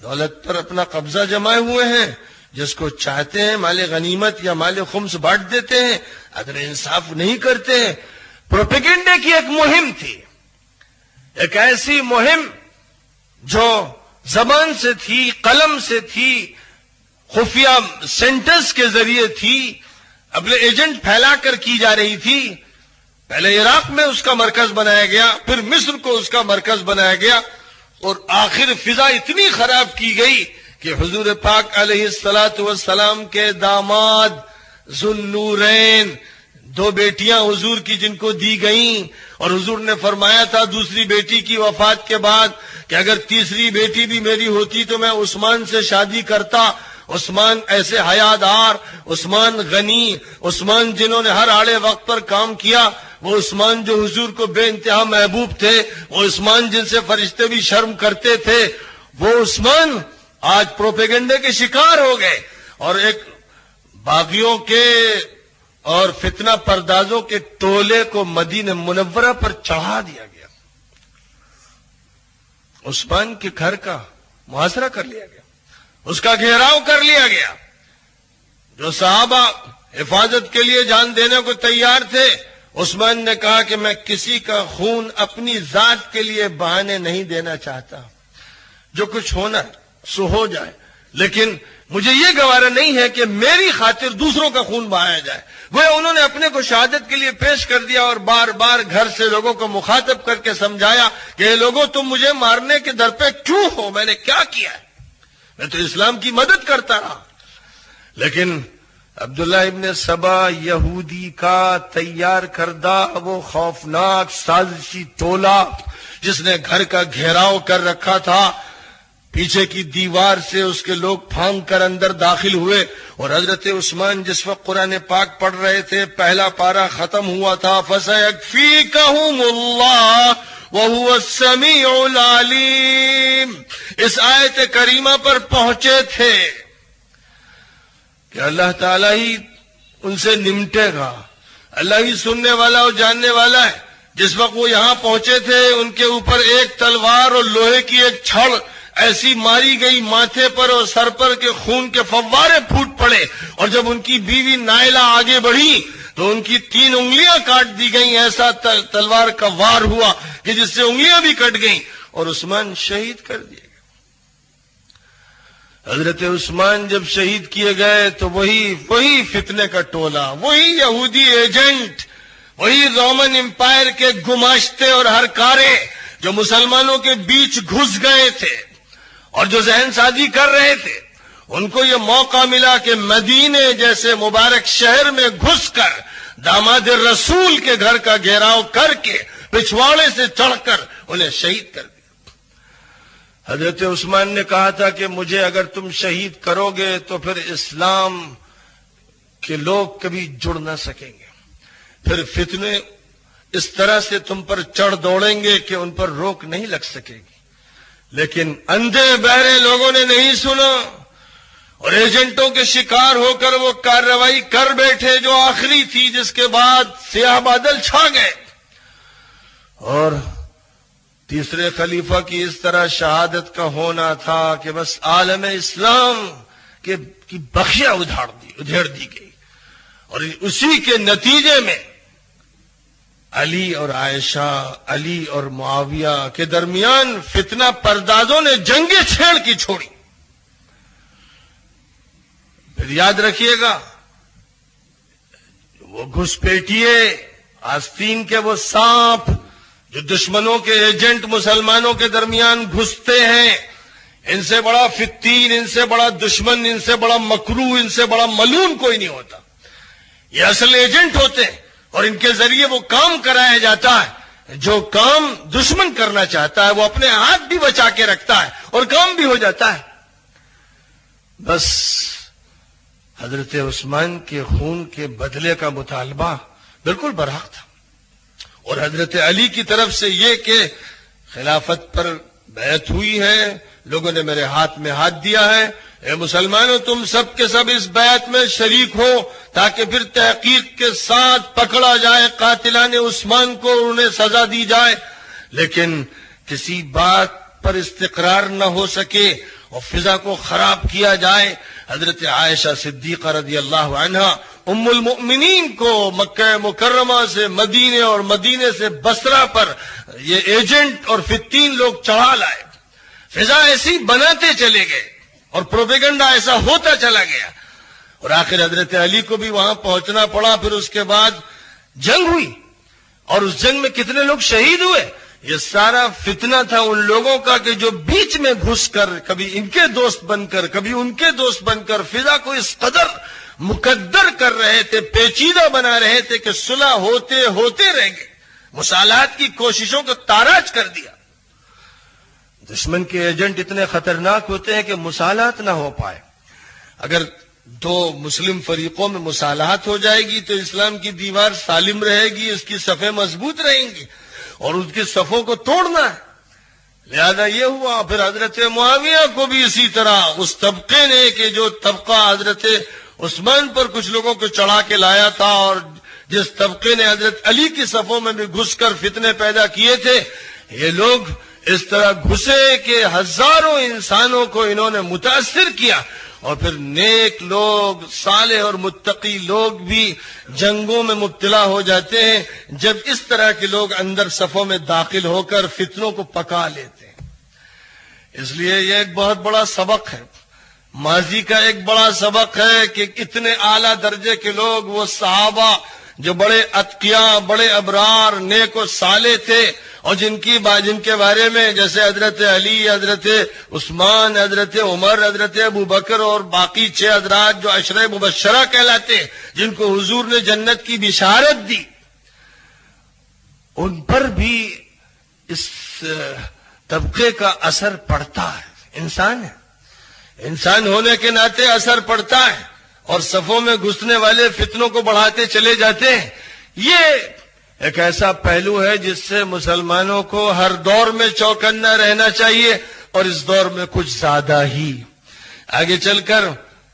دولت پر اپنا قبضہ جمائے ہوئے ہیں, جس کو چاہتے ہیں مال غنیمت یا مال خمس بانٹ دیتے ہیں, عدل انصاف نہیں کرتے ہیں. پروپیگنڈے کی ایک مہم تھی, ایک ایسی مہم جو زبان سے تھی, قلم سے تھی, خفیہ سینٹرز کے ذریعے تھی, اپنے ایجنٹ پھیلا کر کی جا رہی تھی. پہلے عراق میں اس کا مرکز بنایا گیا, پھر مصر کو اس کا مرکز بنایا گیا, اور آخر فضا اتنی خراب کی گئی کہ حضور پاک علیہ الصلوۃ والسلام کے داماد ذوالنورین, 2 بیٹیاں حضور کی جن کو دی گئیں, اور حضور نے فرمایا تھا دوسری بیٹی کی وفات کے بعد کہ اگر تیسری بیٹی بھی میری ہوتی تو میں عثمان سے شادی کرتا. عثمان ایسے حیادار, عثمان غنی, عثمان جنہوں نے ہر آڑے وقت پر کام کیا, وہ عثمان جو حضور کو بے انتہا محبوب تھے, وہ عثمان جن سے فرشتے بھی شرم کرتے تھے, وہ عثمان آج پروپیگنڈے کے شکار ہو گئے, اور ایک باغیوں کے اور فتنہ پردازوں کے ٹولے کو مدینہ منورہ پر چڑھا دیا گیا. عثمان کے گھر کا محاصرہ کر لیا گیا, اس کا گھیراؤ کر لیا گیا. جو صحابہ حفاظت کے لیے جان دینے کو تیار تھے, عثمان نے کہا کہ میں کسی کا خون اپنی ذات کے لیے بہانے نہیں دینا چاہتا, جو کچھ ہونا سو ہو جائے, لیکن مجھے یہ گوارا نہیں ہے کہ میری خاطر دوسروں کا خون بہایا جائے. وہ انہوں نے اپنے کو شہادت کے لیے پیش کر دیا, اور بار بار گھر سے لوگوں کو مخاطب کر کے سمجھایا کہ اے لوگوں, تم مجھے مارنے کے در پہ کیوں ہو؟ میں نے کیا کیا ہے؟ میں تو اسلام کی مدد کرتا رہا. لیکن عبداللہ ابن سبا یہودی کا تیار کردہ وہ خوفناک سازشی ٹولہ جس نے گھر کا گھیراؤ کر رکھا تھا, پیچھے کی دیوار سے اس کے لوگ پھانگ کر اندر داخل ہوئے, اور حضرت عثمان جس وقت قرآن پاک پڑھ رہے تھے, پہلا پارہ ختم ہوا تھا, فَسَيَكْفِيكَهُمُ اللَّهُ وَهُوَ السَّمِيعُ الْعَلِيمُ. اس آیت کریمہ پر پہنچے تھے کہ اللہ تعالیٰ ہی ان سے نمٹے گا, اللہ ہی سننے والا اور جاننے والا ہے. جس وقت وہ یہاں پہنچے تھے, ان کے اوپر ایک تلوار اور لوہے کی ایک چھڑ ایسی ماری گئی ماتھے پر اور سر پر کے خون کے فوارے پھوٹ پڑے, اور جب ان کی بیوی نائلہ آگے بڑھی تو ان کی 3 انگلیاں کاٹ دی گئیں. ایسا تلوار کا وار ہوا کہ جس سے انگلیاں بھی کٹ گئیں, اور عثمان شہید کر دیے گئے. حضرت عثمان جب شہید کیے گئے تو وہی فتنے کا ٹولہ, وہی یہودی ایجنٹ, وہی رومن امپائر کے گماشتے اور ہرکارے جو مسلمانوں کے بیچ گھس گئے تھے اور جو ذہن سازی کر رہے تھے, ان کو یہ موقع ملا کہ مدینے جیسے مبارک شہر میں گھس کر داماد رسول کے گھر کا گھیراؤ کر کے پچھواڑے سے چڑھ کر انہیں شہید کر دیا. حضرت عثمان نے کہا تھا کہ مجھے اگر تم شہید کرو گے تو پھر اسلام کے لوگ کبھی جڑ نہ سکیں گے, پھر فتنے اس طرح سے تم پر چڑھ دوڑیں گے کہ ان پر روک نہیں لگ سکے گی. لیکن اندھے بہرے لوگوں نے نہیں سنا, اور ایجنٹوں کے شکار ہو کر وہ کارروائی کر بیٹھے جو آخری تھی, جس کے بعد سیاہ بادل چھا گئے. اور تیسرے خلیفہ کی اس طرح شہادت کا ہونا تھا کہ بس عالم اسلام کی بخشیاں ادھیڑ دی گئی, اور اسی کے نتیجے میں علی اور عائشہ, علی اور معاویہ کے درمیان فتنہ پردازوں نے جنگیں چھیڑ کی چھوڑی. پھر یاد رکھیے گا, وہ گھسپیٹیے آستین کے وہ سانپ جو دشمنوں کے ایجنٹ مسلمانوں کے درمیان گھستے ہیں, ان سے بڑا فتین, ان سے بڑا دشمن, ان سے بڑا مکروہ, ان سے بڑا ملعون کوئی نہیں ہوتا. یہ اصل ایجنٹ ہوتے ہیں, اور ان کے ذریعے وہ کام کرایا جاتا ہے جو کام دشمن کرنا چاہتا ہے, وہ اپنے ہاتھ بھی بچا کے رکھتا ہے اور کام بھی ہو جاتا ہے. بس حضرت عثمان کے خون کے بدلے کا مطالبہ بالکل برحق تھا, اور حضرت علی کی طرف سے یہ کہ خلافت پر بیعت ہوئی ہے, لوگوں نے میرے ہاتھ میں ہاتھ دیا ہے, اے مسلمانوں تم سب کے سب اس بیعت میں شریک ہو تاکہ پھر تحقیق کے ساتھ پکڑا جائے قاتلان عثمان کو اور انہیں سزا دی جائے، لیکن کسی بات پر استقرار نہ ہو سکے اور فضا کو خراب کیا جائے۔ حضرت عائشہ صدیقہ رضی اللہ عنہا ام المؤمنین کو مکہ مکرمہ سے مدینے اور مدینے سے بصرہ پر یہ ایجنٹ اور فتین لوگ چڑھا لائے، فضا ایسی بناتے چلے گئے اور پروپیگنڈا ایسا ہوتا چلا گیا، اور آخر حضرت علی کو بھی وہاں پہنچنا پڑا۔ پھر اس کے بعد جنگ ہوئی اور اس جنگ میں کتنے لوگ شہید ہوئے؟ یہ سارا فتنہ تھا ان لوگوں کا کہ جو بیچ میں گھس کر کبھی ان کے دوست بن کر کبھی ان کے دوست بن کر فضا کو اس قدر مقدر کر رہے تھے، پیچیدہ بنا رہے تھے کہ صلح ہوتے رہ گئے، مصالحت کی کوششوں کو تاراج کر دیا۔ دشمن کے ایجنٹ اتنے خطرناک ہوتے ہیں کہ مصالحت نہ ہو پائے۔ اگر دو مسلم فریقوں میں مصالحت ہو جائے گی تو اسلام کی دیوار سالم رہے گی، اس کی صفیں مضبوط رہیں گی، اور اس کی صفوں کو توڑنا ہے۔ لہذا یہ ہوا۔ پھر حضرت معاویہ کو بھی اسی طرح اس طبقے نے کہ جو طبقہ حضرت عثمان پر کچھ لوگوں کو چڑھا کے لایا تھا، اور جس طبقے نے حضرت علی کی صفوں میں بھی گھس کر فتنے پیدا کیے تھے، یہ لوگ اس طرح گھسے کہ ہزاروں انسانوں کو انہوں نے متاثر کیا، اور پھر نیک لوگ صالح اور متقی لوگ بھی جنگوں میں مبتلا ہو جاتے ہیں جب اس طرح کے لوگ اندر صفوں میں داخل ہو کر فتنوں کو پکا لیتے ہیں۔ اس لیے یہ ایک بہت بڑا سبق ہے، ماضی کا ایک بڑا سبق ہے کہ اتنے اعلیٰ درجے کے لوگ، وہ صحابہ جو بڑے اتقیاء، بڑے ابرار، نیک و صالح تھے، اور جن کے بارے میں جیسے حضرت علی، حضرت عثمان، حضرت عمر، حضرت ابو بکر اور باقی 6 حضرات جو عشرہ مبشرہ کہلاتے ہیں، جن کو حضور نے جنت کی بشارت دی، ان پر بھی اس طبقے کا اثر پڑتا ہے۔ انسان ہے، انسان ہونے کے ناطے اثر پڑتا ہے، اور صفوں میں گھسنے والے فتنوں کو بڑھاتے چلے جاتے ہیں۔ یہ ایک ایسا پہلو ہے جس سے مسلمانوں کو ہر دور میں چوکنا رہنا چاہیے، اور اس دور میں کچھ زیادہ ہی۔ آگے چل کر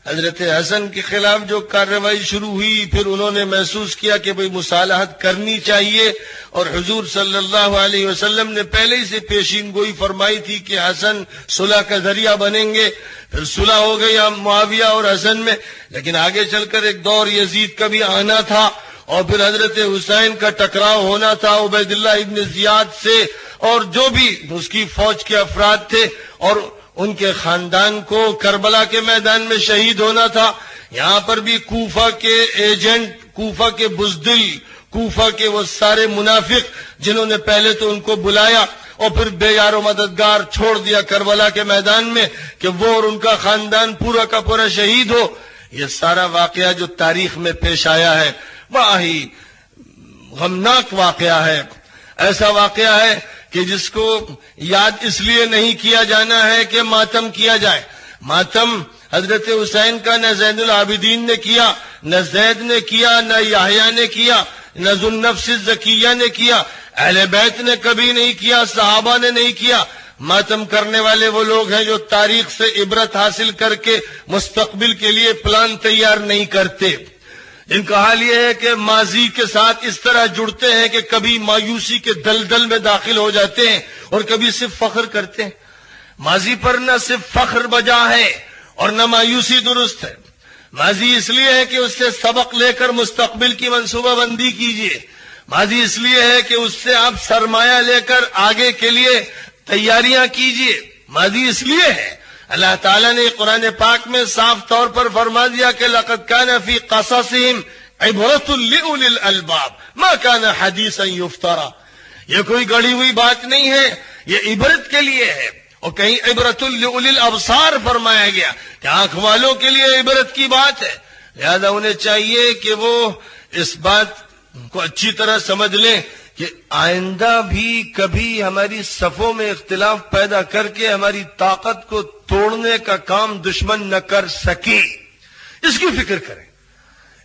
حضرت حسن کے خلاف جو کارروائی شروع ہوئی، پھر انہوں نے محسوس کیا کہ بھئی مصالحت کرنی چاہیے، اور حضور صلی اللہ علیہ وسلم نے پہلے ہی سے پیشین گوئی فرمائی تھی کہ حسن صلح کا ذریعہ بنیں گے۔ پھر صلح ہو گئی معاویہ اور حسن میں، لیکن آگے چل کر ایک دور یزید کا بھی آنا تھا، اور پھر حضرت حسین کا ٹکراؤ ہونا تھا عبید اللہ ابن زیاد سے، اور جو بھی اس کی فوج کے افراد تھے، اور ان کے خاندان کو کربلا کے میدان میں شہید ہونا تھا۔ یہاں پر بھی کوفہ کے ایجنٹ، کوفہ کے بزدل، کوفہ کے وہ سارے منافق جنہوں نے پہلے تو ان کو بلایا اور پھر بے یار و مددگار چھوڑ دیا کربلا کے میدان میں کہ وہ اور ان کا خاندان پورا کا پورا شہید ہو، یہ سارا واقعہ جو تاریخ میں پیش آیا ہے بڑا ہی غمناک واقعہ ہے۔ ایسا واقعہ ہے کہ جس کو یاد اس لیے نہیں کیا جانا ہے کہ ماتم کیا جائے۔ ماتم حضرت حسین کا نہ زین العابدین نے کیا، نہ زید نے کیا، نہ یحییٰ نے کیا، نہ ذوالنفس الزکیہ نے کیا، اہل بیت نے کبھی نہیں کیا، صحابہ نے نہیں کیا۔ ماتم کرنے والے وہ لوگ ہیں جو تاریخ سے عبرت حاصل کر کے مستقبل کے لیے پلان تیار نہیں کرتے، جن کا حال یہ ہے کہ ماضی کے ساتھ اس طرح جڑتے ہیں کہ کبھی مایوسی کے دلدل میں داخل ہو جاتے ہیں اور کبھی صرف فخر کرتے ہیں۔ ماضی پر نہ صرف فخر بجا ہے اور نہ مایوسی درست ہے۔ ماضی اس لیے ہے کہ اس سے سبق لے کر مستقبل کی منصوبہ بندی کیجیے۔ ماضی اس لیے ہے کہ اس سے آپ سرمایہ لے کر آگے کے لیے تیاریاں کیجیے۔ ماضی اس لیے ہے، اللہ تعالیٰ نے قرآن پاک میں صاف طور پر فرما دیا کہ لَقَدْ كَانَ فِي قَصَصِهِمْ عِبْرَةٌ لِأُولِي الْأَلْبَابِ مَا كَانَ حَدِيثًا يُفْتَرَى۔ یہ کوئی گڑی ہوئی بات نہیں ہے، یہ عبرت کے لیے ہے۔ اور کہیں عبرۃ لأولی الابصار فرمایا گیا کہ آنکھ والوں کے لیے عبرت کی بات ہے، لہذا انہیں چاہیے کہ وہ اس بات کو اچھی طرح سمجھ لیں کہ آئندہ بھی کبھی ہماری صفوں میں اختلاف پیدا کر کے ہماری طاقت کو توڑنے کا کام دشمن نہ کر سکے۔ اس کی فکر کریں،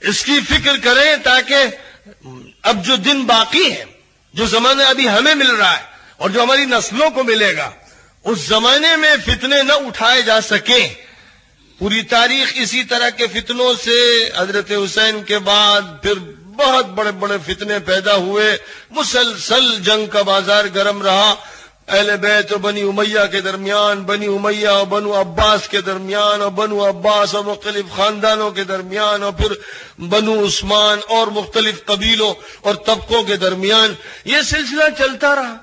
اس کی فکر کریں تاکہ اب جو دن باقی ہے، جو زمانہ ابھی ہمیں مل رہا ہے اور جو ہماری نسلوں کو ملے گا، اس زمانے میں فتنے نہ اٹھائے جا سکیں۔ پوری تاریخ اسی طرح کے فتنوں سے، حضرت حسین کے بعد پھر بہت بڑے بڑے فتنے پیدا ہوئے، مسلسل جنگ کا بازار گرم رہا، اہل بیت اور بنی امیہ کے درمیان، بنی امیہ اور بنو عباس کے درمیان، اور بنو عباس اور مختلف خاندانوں کے درمیان، اور پھر بنو عثمان اور مختلف قبیلوں اور طبقوں کے درمیان، یہ سلسلہ چلتا رہا۔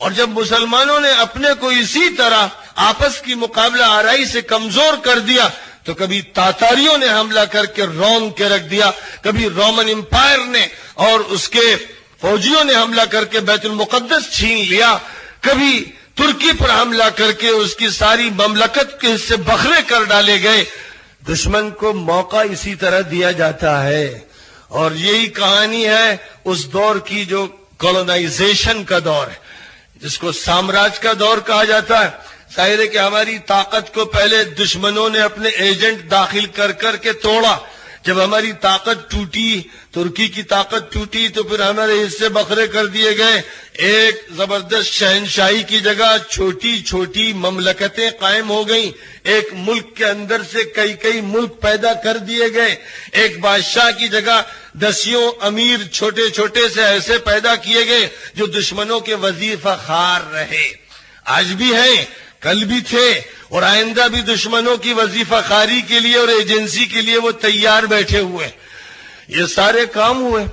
اور جب مسلمانوں نے اپنے کو اسی طرح آپس کی مقابلہ آرائی سے کمزور کر دیا تو کبھی تاتاریوں نے حملہ کر کے روم کے رکھ دیا، کبھی رومن امپائر نے اور اس کے فوجیوں نے حملہ کر کے بیت المقدس چھین لیا، کبھی ترکی پر حملہ کر کے اس کی ساری مملکت کے حصے بکھرے کر ڈالے گئے۔ دشمن کو موقع اسی طرح دیا جاتا ہے، اور یہی کہانی ہے اس دور کی جو کولونائزیشن کا دور ہے، جس کو سامراج کا دور کہا جاتا ہے۔ ظاہر ہے کہ ہماری طاقت کو پہلے دشمنوں نے اپنے ایجنٹ داخل کر کر کے توڑا، جب ہماری طاقت ٹوٹی، ترکی کی طاقت ٹوٹی، تو پھر ہمارے حصے بکھرے کر دیے گئے، ایک زبردست شہنشاہی کی جگہ چھوٹی چھوٹی مملکتیں قائم ہو گئیں، ایک ملک کے اندر سے کئی کئی ملک پیدا کر دیے گئے، ایک بادشاہ کی جگہ دسیوں امیر چھوٹے چھوٹے سے ایسے پیدا کیے گئے جو دشمنوں کے وظیفہ خوار رہے، آج بھی ہیں، کل بھی تھے، اور آئندہ بھی دشمنوں کی وظیفہ خاری کے لیے اور ایجنسی کے لیے وہ تیار بیٹھے ہوئے۔ یہ سارے کام ہوئے،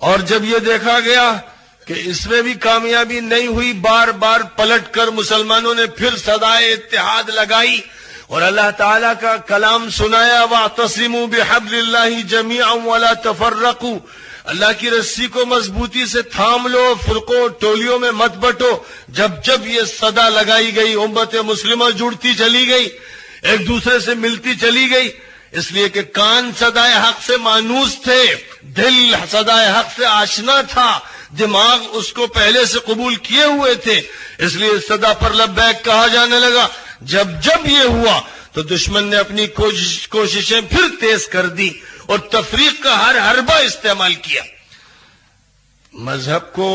اور جب یہ دیکھا گیا کہ اس میں بھی کامیابی نہیں ہوئی، بار بار پلٹ کر مسلمانوں نے پھر صدائے اتحاد لگائی اور اللہ تعالیٰ کا کلام سنایا، وَاعْتَصِمُوا بِحَبْلِ اللَّهِ جَمِيعًا وَلَا تَفَرَّقُوا، اللہ کی رسی کو مضبوطی سے تھام لو، فرقوں ٹولیوں میں مت بٹو۔ جب جب یہ صدا لگائی گئی، امت مسلمہ جڑتی چلی گئی، ایک دوسرے سے ملتی چلی گئی، اس لیے کہ کان صدائے حق سے مانوس تھے، دل صدائے حق سے آشنا تھا، دماغ اس کو پہلے سے قبول کیے ہوئے تھے، اس لیے صدا پر لبیک کہا جانے لگا۔ جب جب یہ ہوا تو دشمن نے اپنی کوششیں پھر تیز کر دی اور تفریق کا ہر حربہ استعمال کیا، مذہب کو،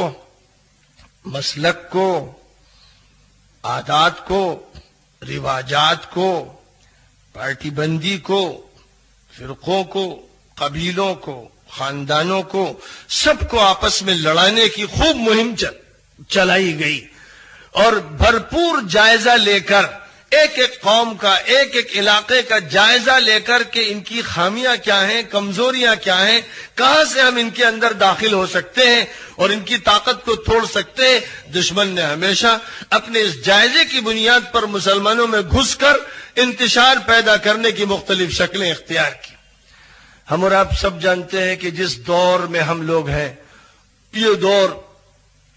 مسلک کو، عادات کو، رواجات کو، پارٹی بندی کو، فرقوں کو، قبیلوں کو، خاندانوں کو، سب کو آپس میں لڑانے کی خوب مہم چلائی گئی، اور بھرپور جائزہ لے کر ایک ایک قوم کا، ایک ایک علاقے کا جائزہ لے کر کے ان کی خامیاں کیا ہیں، کمزوریاں کیا ہیں، کہاں سے ہم ان کے اندر داخل ہو سکتے ہیں اور ان کی طاقت کو توڑ سکتے ہیں، دشمن نے ہمیشہ اپنے اس جائزے کی بنیاد پر مسلمانوں میں گھس کر انتشار پیدا کرنے کی مختلف شکلیں اختیار کی۔ ہم اور آپ سب جانتے ہیں کہ جس دور میں ہم لوگ ہیں، یہ دور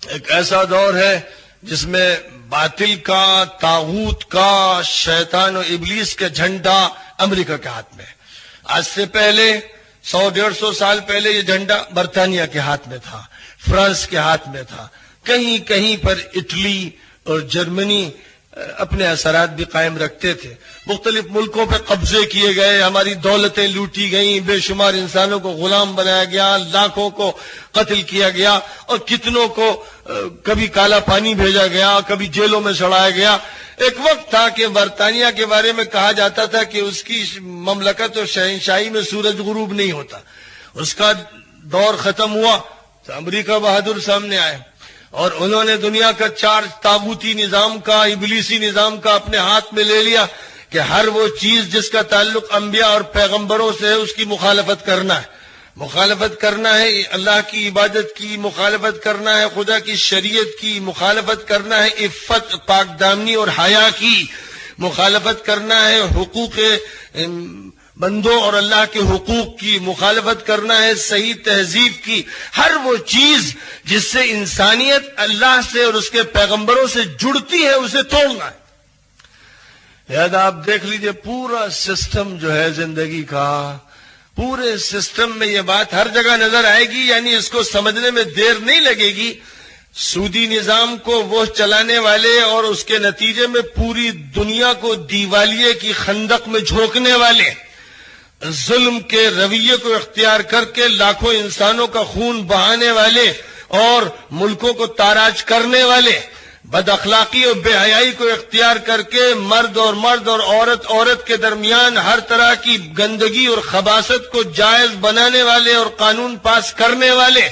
ایک ایسا دور ہے جس میں باطل کا، طاغوت کا، شیطان و ابلیس کا جھنڈا امریکہ کے ہاتھ میں ہے۔ آج سے پہلے 100-150 سال پہلے یہ جھنڈا برطانیہ کے ہاتھ میں تھا، فرانس کے ہاتھ میں تھا، کہیں کہیں پر اٹلی اور جرمنی اپنے اثرات بھی قائم رکھتے تھے، مختلف ملکوں پہ قبضے کیے گئے، ہماری دولتیں لوٹی گئیں، بے شمار انسانوں کو غلام بنایا گیا، لاکھوں کو قتل کیا گیا، اور کتنوں کو کبھی کالا پانی بھیجا گیا، کبھی جیلوں میں سڑایا گیا۔ ایک وقت تھا کہ برطانیہ کے بارے میں کہا جاتا تھا کہ اس کی مملکت اور شہنشاہی میں سورج غروب نہیں ہوتا، اس کا دور ختم ہوا تو امریکہ بہادر سامنے آئے، اور انہوں نے دنیا کا چارج طاغوتی نظام کا، ابلیسی نظام کا اپنے ہاتھ میں لے لیا کہ ہر وہ چیز جس کا تعلق انبیاء اور پیغمبروں سے ہے اس کی مخالفت کرنا ہے، مخالفت کرنا ہے اللہ کی عبادت کی، مخالفت کرنا ہے خدا کی شریعت کی، مخالفت کرنا ہے عفت، پاک دامنی اور حیا کی، مخالفت کرنا ہے حقوق بندوں اور اللہ کے حقوق کی، مخالفت کرنا ہے صحیح تہذیب کی، ہر وہ چیز جس سے انسانیت اللہ سے اور اس کے پیغمبروں سے جڑتی ہے اسے توڑنا ہے۔ لہذا آپ دیکھ لیجئے پورا سسٹم جو ہے زندگی کا، پورے سسٹم میں یہ بات ہر جگہ نظر آئے گی، یعنی اس کو سمجھنے میں دیر نہیں لگے گی۔ سودی نظام کو وہ چلانے والے اور اس کے نتیجے میں پوری دنیا کو دیوالیے کی خندق میں جھونکنے والے، ظلم کے رویے کو اختیار کر کے لاکھوں انسانوں کا خون بہانے والے اور ملکوں کو تاراج کرنے والے، بد اخلاقی اور بے حیائی کو اختیار کر کے مرد اور عورت کے درمیان ہر طرح کی گندگی اور خباثت کو جائز بنانے والے اور قانون پاس کرنے والے،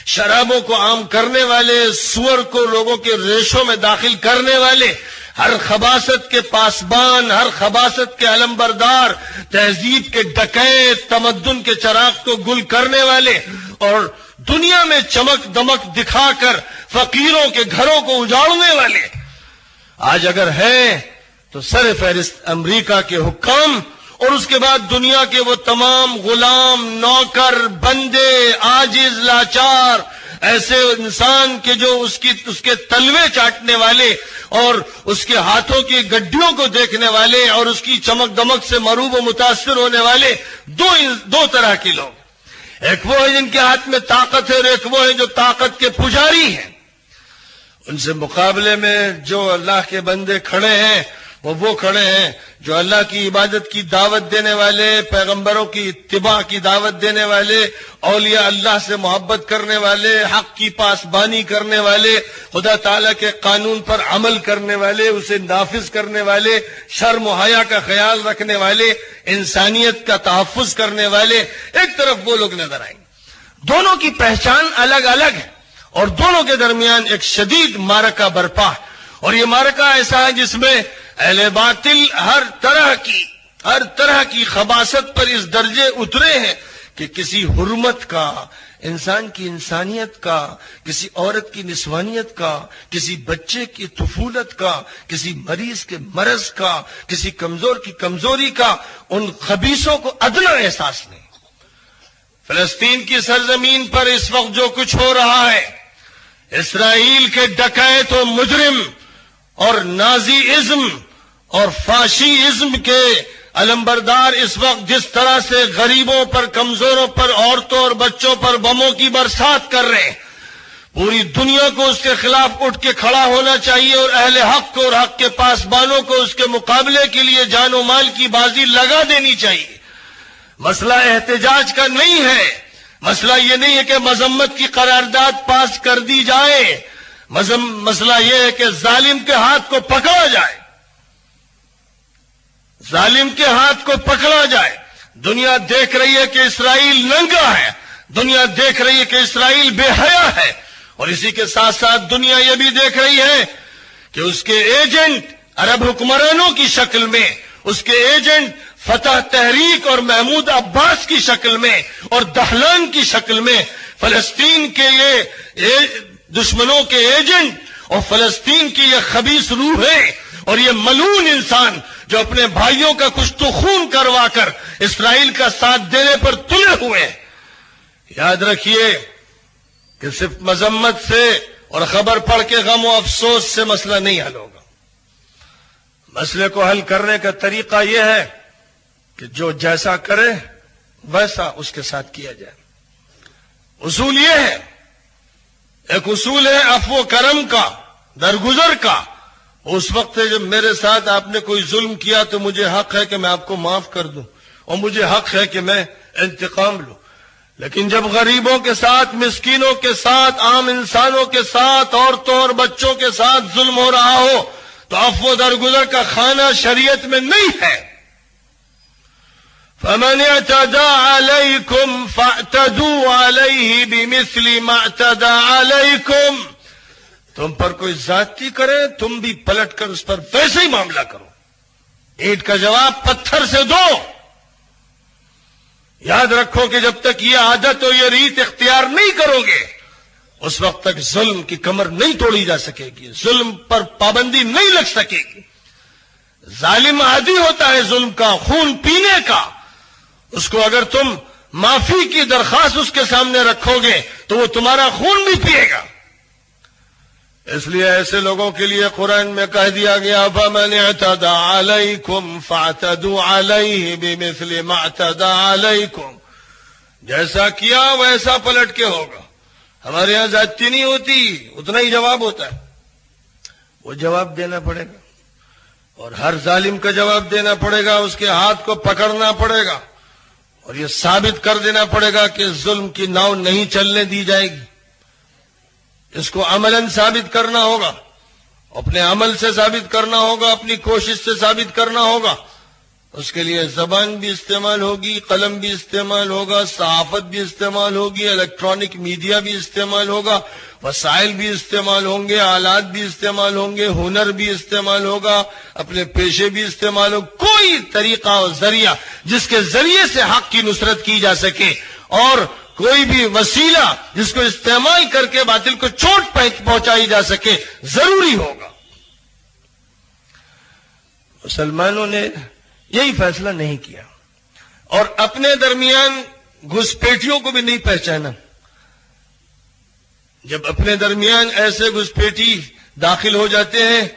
شرابوں کو عام کرنے والے، سور کو لوگوں کے ریشوں میں داخل کرنے والے، ہر خباثت کے پاسبان، ہر خباثت کے علمبردار، تہذیب کے ڈکیت، تمدن کے چراغ کو گل کرنے والے اور دنیا میں چمک دمک دکھا کر فقیروں کے گھروں کو اجاڑنے والے آج اگر ہیں تو سر فہرست امریکہ کے حکام اور اس کے بعد دنیا کے وہ تمام غلام، نوکر، بندے، عاجز، لاچار، ایسے انسان کے جو اس کے تلوے چاٹنے والے اور اس کے ہاتھوں کی گڈیوں کو دیکھنے والے اور اس کی چمک دمک سے مروب و متاثر ہونے والے دو طرح کے لوگ، ایک وہ ہے جن کے ہاتھ میں طاقت ہے اور ایک وہ ہے جو طاقت کے پجاری ہیں۔ ان سے مقابلے میں جو اللہ کے بندے کھڑے ہیں وہ کھڑے ہیں جو اللہ کی عبادت کی دعوت دینے والے، پیغمبروں کی اتباع کی دعوت دینے والے، اولیاء اللہ سے محبت کرنے والے، حق کی پاسبانی کرنے والے، خدا تعالیٰ کے قانون پر عمل کرنے والے، اسے نافذ کرنے والے، شرم و حیا کا خیال رکھنے والے، انسانیت کا تحفظ کرنے والے، ایک طرف وہ لوگ نظر آئیں گے۔ دونوں کی پہچان الگ الگ ہے اور دونوں کے درمیان ایک شدید معرکہ برپا ہے، اور یہ معرکہ ایسا ہے جس میں اہل باطل ہر طرح کی خباثت پر اس درجے اترے ہیں کہ کسی حرمت کا، انسان کی انسانیت کا، کسی عورت کی نسوانیت کا، کسی بچے کی طفولت کا، کسی مریض کے مرض کا، کسی کمزور کی کمزوری کا ان خبیثوں کو ادنا احساس نہیں۔ فلسطین کی سرزمین پر اس وقت جو کچھ ہو رہا ہے، اسرائیل کے ڈکیت و مجرم اور نازی ازم اور فاشی ازم کے علمبردار اس وقت جس طرح سے غریبوں پر، کمزوروں پر، عورتوں اور بچوں پر بموں کی برسات کر رہے ہیں، پوری دنیا کو اس کے خلاف اٹھ کے کھڑا ہونا چاہیے اور اہل حق کو اور حق کے پاسبانوں کو اس کے مقابلے کے لیے جان و مال کی بازی لگا دینی چاہیے۔ مسئلہ احتجاج کا نہیں ہے، مسئلہ یہ نہیں ہے کہ مذمت کی قرارداد پاس کر دی جائے، مسئلہ یہ ہے کہ ظالم کے ہاتھ کو پکڑا جائے، ظالم کے ہاتھ کو پکڑا جائے۔ دنیا دیکھ رہی ہے کہ اسرائیل ننگا ہے، دنیا دیکھ رہی ہے کہ اسرائیل بے حیا ہے، اور اسی کے ساتھ ساتھ دنیا یہ بھی دیکھ رہی ہے کہ اس کے ایجنٹ عرب حکمرانوں کی شکل میں، اس کے ایجنٹ فتح تحریک اور محمود عباس کی شکل میں اور دہلان کی شکل میں فلسطین کے یہ دشمنوں کے ایجنٹ اور فلسطین کی یہ خبیث روح ہے اور یہ ملعون انسان جو اپنے بھائیوں کا کچھ تو خون کروا کر اسرائیل کا ساتھ دینے پر تلے ہوئے ہیں۔ یاد رکھیے کہ صرف مذمت سے اور خبر پڑھ کے غم و افسوس سے مسئلہ نہیں حل ہوگا۔ مسئلے کو حل کرنے کا طریقہ یہ ہے کہ جو جیسا کرے ویسا اس کے ساتھ کیا جائے۔ اصول یہ ہے، ایک اصول ہے عفو و کرم کا، درگزر کا۔ اس وقت جب میرے ساتھ آپ نے کوئی ظلم کیا تو مجھے حق ہے کہ میں آپ کو معاف کر دوں اور مجھے حق ہے کہ میں انتقام لوں، لیکن جب غریبوں کے ساتھ، مسکینوں کے ساتھ، عام انسانوں کے ساتھ، عورتوں اور بچوں کے ساتھ ظلم ہو رہا ہو تو عفو و درگزر کا خانہ شریعت میں نہیں ہے۔ فَمَنِ اعْتَدَى عَلَيْكُمْ فَاعْتَدُوا عَلَيْهِ بِمِثْلِ مَا اعْتَدَى عَلَيْكُمْ۔ تم پر کوئی زیادتی کرے تم بھی پلٹ کر اس پر ویسے ہی معاملہ کرو، اینٹ کا جواب پتھر سے دو۔ یاد رکھو کہ جب تک یہ عادت اور یہ ریت اختیار نہیں کرو گے اس وقت تک ظلم کی کمر نہیں توڑی جا سکے گی، ظلم پر پابندی نہیں لگ سکے گی۔ ظالم عادی ہوتا ہے ظلم کا، خون پینے کا، اس کو اگر تم معافی کی درخواست اس کے سامنے رکھو گے تو وہ تمہارا خون بھی پیے گا۔ اس لیے ایسے لوگوں کے لیے قرآن میں کہہ دیا گیا فَمَنِ اعْتَدَى عَلَيْكُمْ فَاعْتَدُوا عَلَيْهِ بِمِثْلِ مَا اعْتَدَى عَلَيْكُمْ۔ جیسا کیا ویسا پلٹ کے ہوگا۔ ہمارے یہاں زیادتی نہیں ہوتی، اتنا ہی جواب ہوتا ہے، وہ جواب دینا پڑے گا اور ہر ظالم کا جواب دینا پڑے گا، اس کے ہاتھ کو پکڑنا پڑے گا اور یہ ثابت کر دینا پڑے گا کہ ظلم کی ناؤ نہیں چلنے دی جائے گی، اس کو عملاً ثابت کرنا ہوگا۔ اپنے عمل سے ثابت کرنا ہوگا، اپنی کوشش سے ثابت کرنا ہوگا. اس کے لیے زبان بھی استعمال ہوگی، قلم بھی استعمال ہوگا، صحافت بھی استعمال ہوگی، الیکٹرانک میڈیا بھی استعمال ہوگا، وسائل بھی استعمال ہوں گے، آلات بھی استعمال ہوں گے، ہنر بھی استعمال ہوگا، اپنے پیشے بھی استعمال ہو. کوئی طریقہ اور ذریعہ جس کے ذریعے سے حق کی نصرت کی جا سکے، اور کوئی بھی وسیلہ جس کو استعمال کر کے باطل کو چوٹ پہنچائی جا سکے ضروری ہوگا. مسلمانوں نے یہی فیصلہ نہیں کیا، اور اپنے درمیان گھسپیٹیوں کو بھی نہیں پہچانا. جب اپنے درمیان ایسے گھسپیٹی داخل ہو جاتے ہیں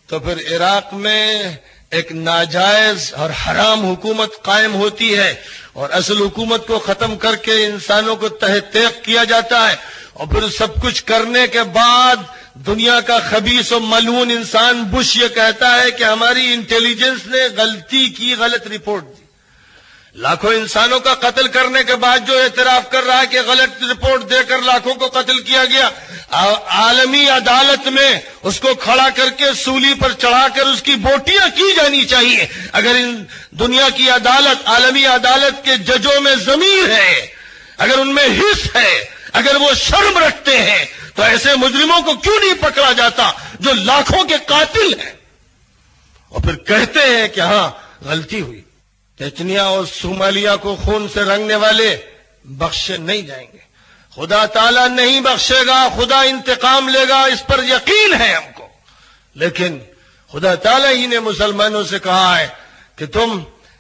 تو پھر عراق میں ایک ناجائز اور حرام حکومت قائم ہوتی ہے، اور اصل حکومت کو ختم کر کے انسانوں کو تحت تیغ کیا جاتا ہے. اور پھر سب کچھ کرنے کے بعد دنیا کا خبیث و ملعون انسان بش یہ کہتا ہے کہ ہماری انٹیلیجنس نے غلطی کی، غلط رپورٹ دی. لاکھوں انسانوں کا قتل کرنے کے بعد جو اعتراف کر رہا ہے کہ غلط رپورٹ دے کر لاکھوں کو قتل کیا گیا، عالمی عدالت میں اس کو کھڑا کر کے سولی پر چڑھا کر اس کی بوٹیاں کی جانی چاہیے. اگر ان دنیا کی عدالت، عالمی عدالت کے ججوں میں ضمیر ہے، اگر ان میں حس ہے، اگر وہ شرم رکھتے ہیں، تو ایسے مجرموں کو کیوں نہیں پکڑا جاتا جو لاکھوں کے قاتل ہیں؟ اور پھر کہتے ہیں کہ ہاں غلطی ہوئی. چچنیا اور صومالیہ کو خون سے رنگنے والے بخشے نہیں جائیں گے. خدا تعالیٰ نہیں بخشے گا، خدا انتقام لے گا، اس پر یقین ہے ہم کو. لیکن خدا تعالیٰ ہی نے مسلمانوں سے کہا ہے کہ تم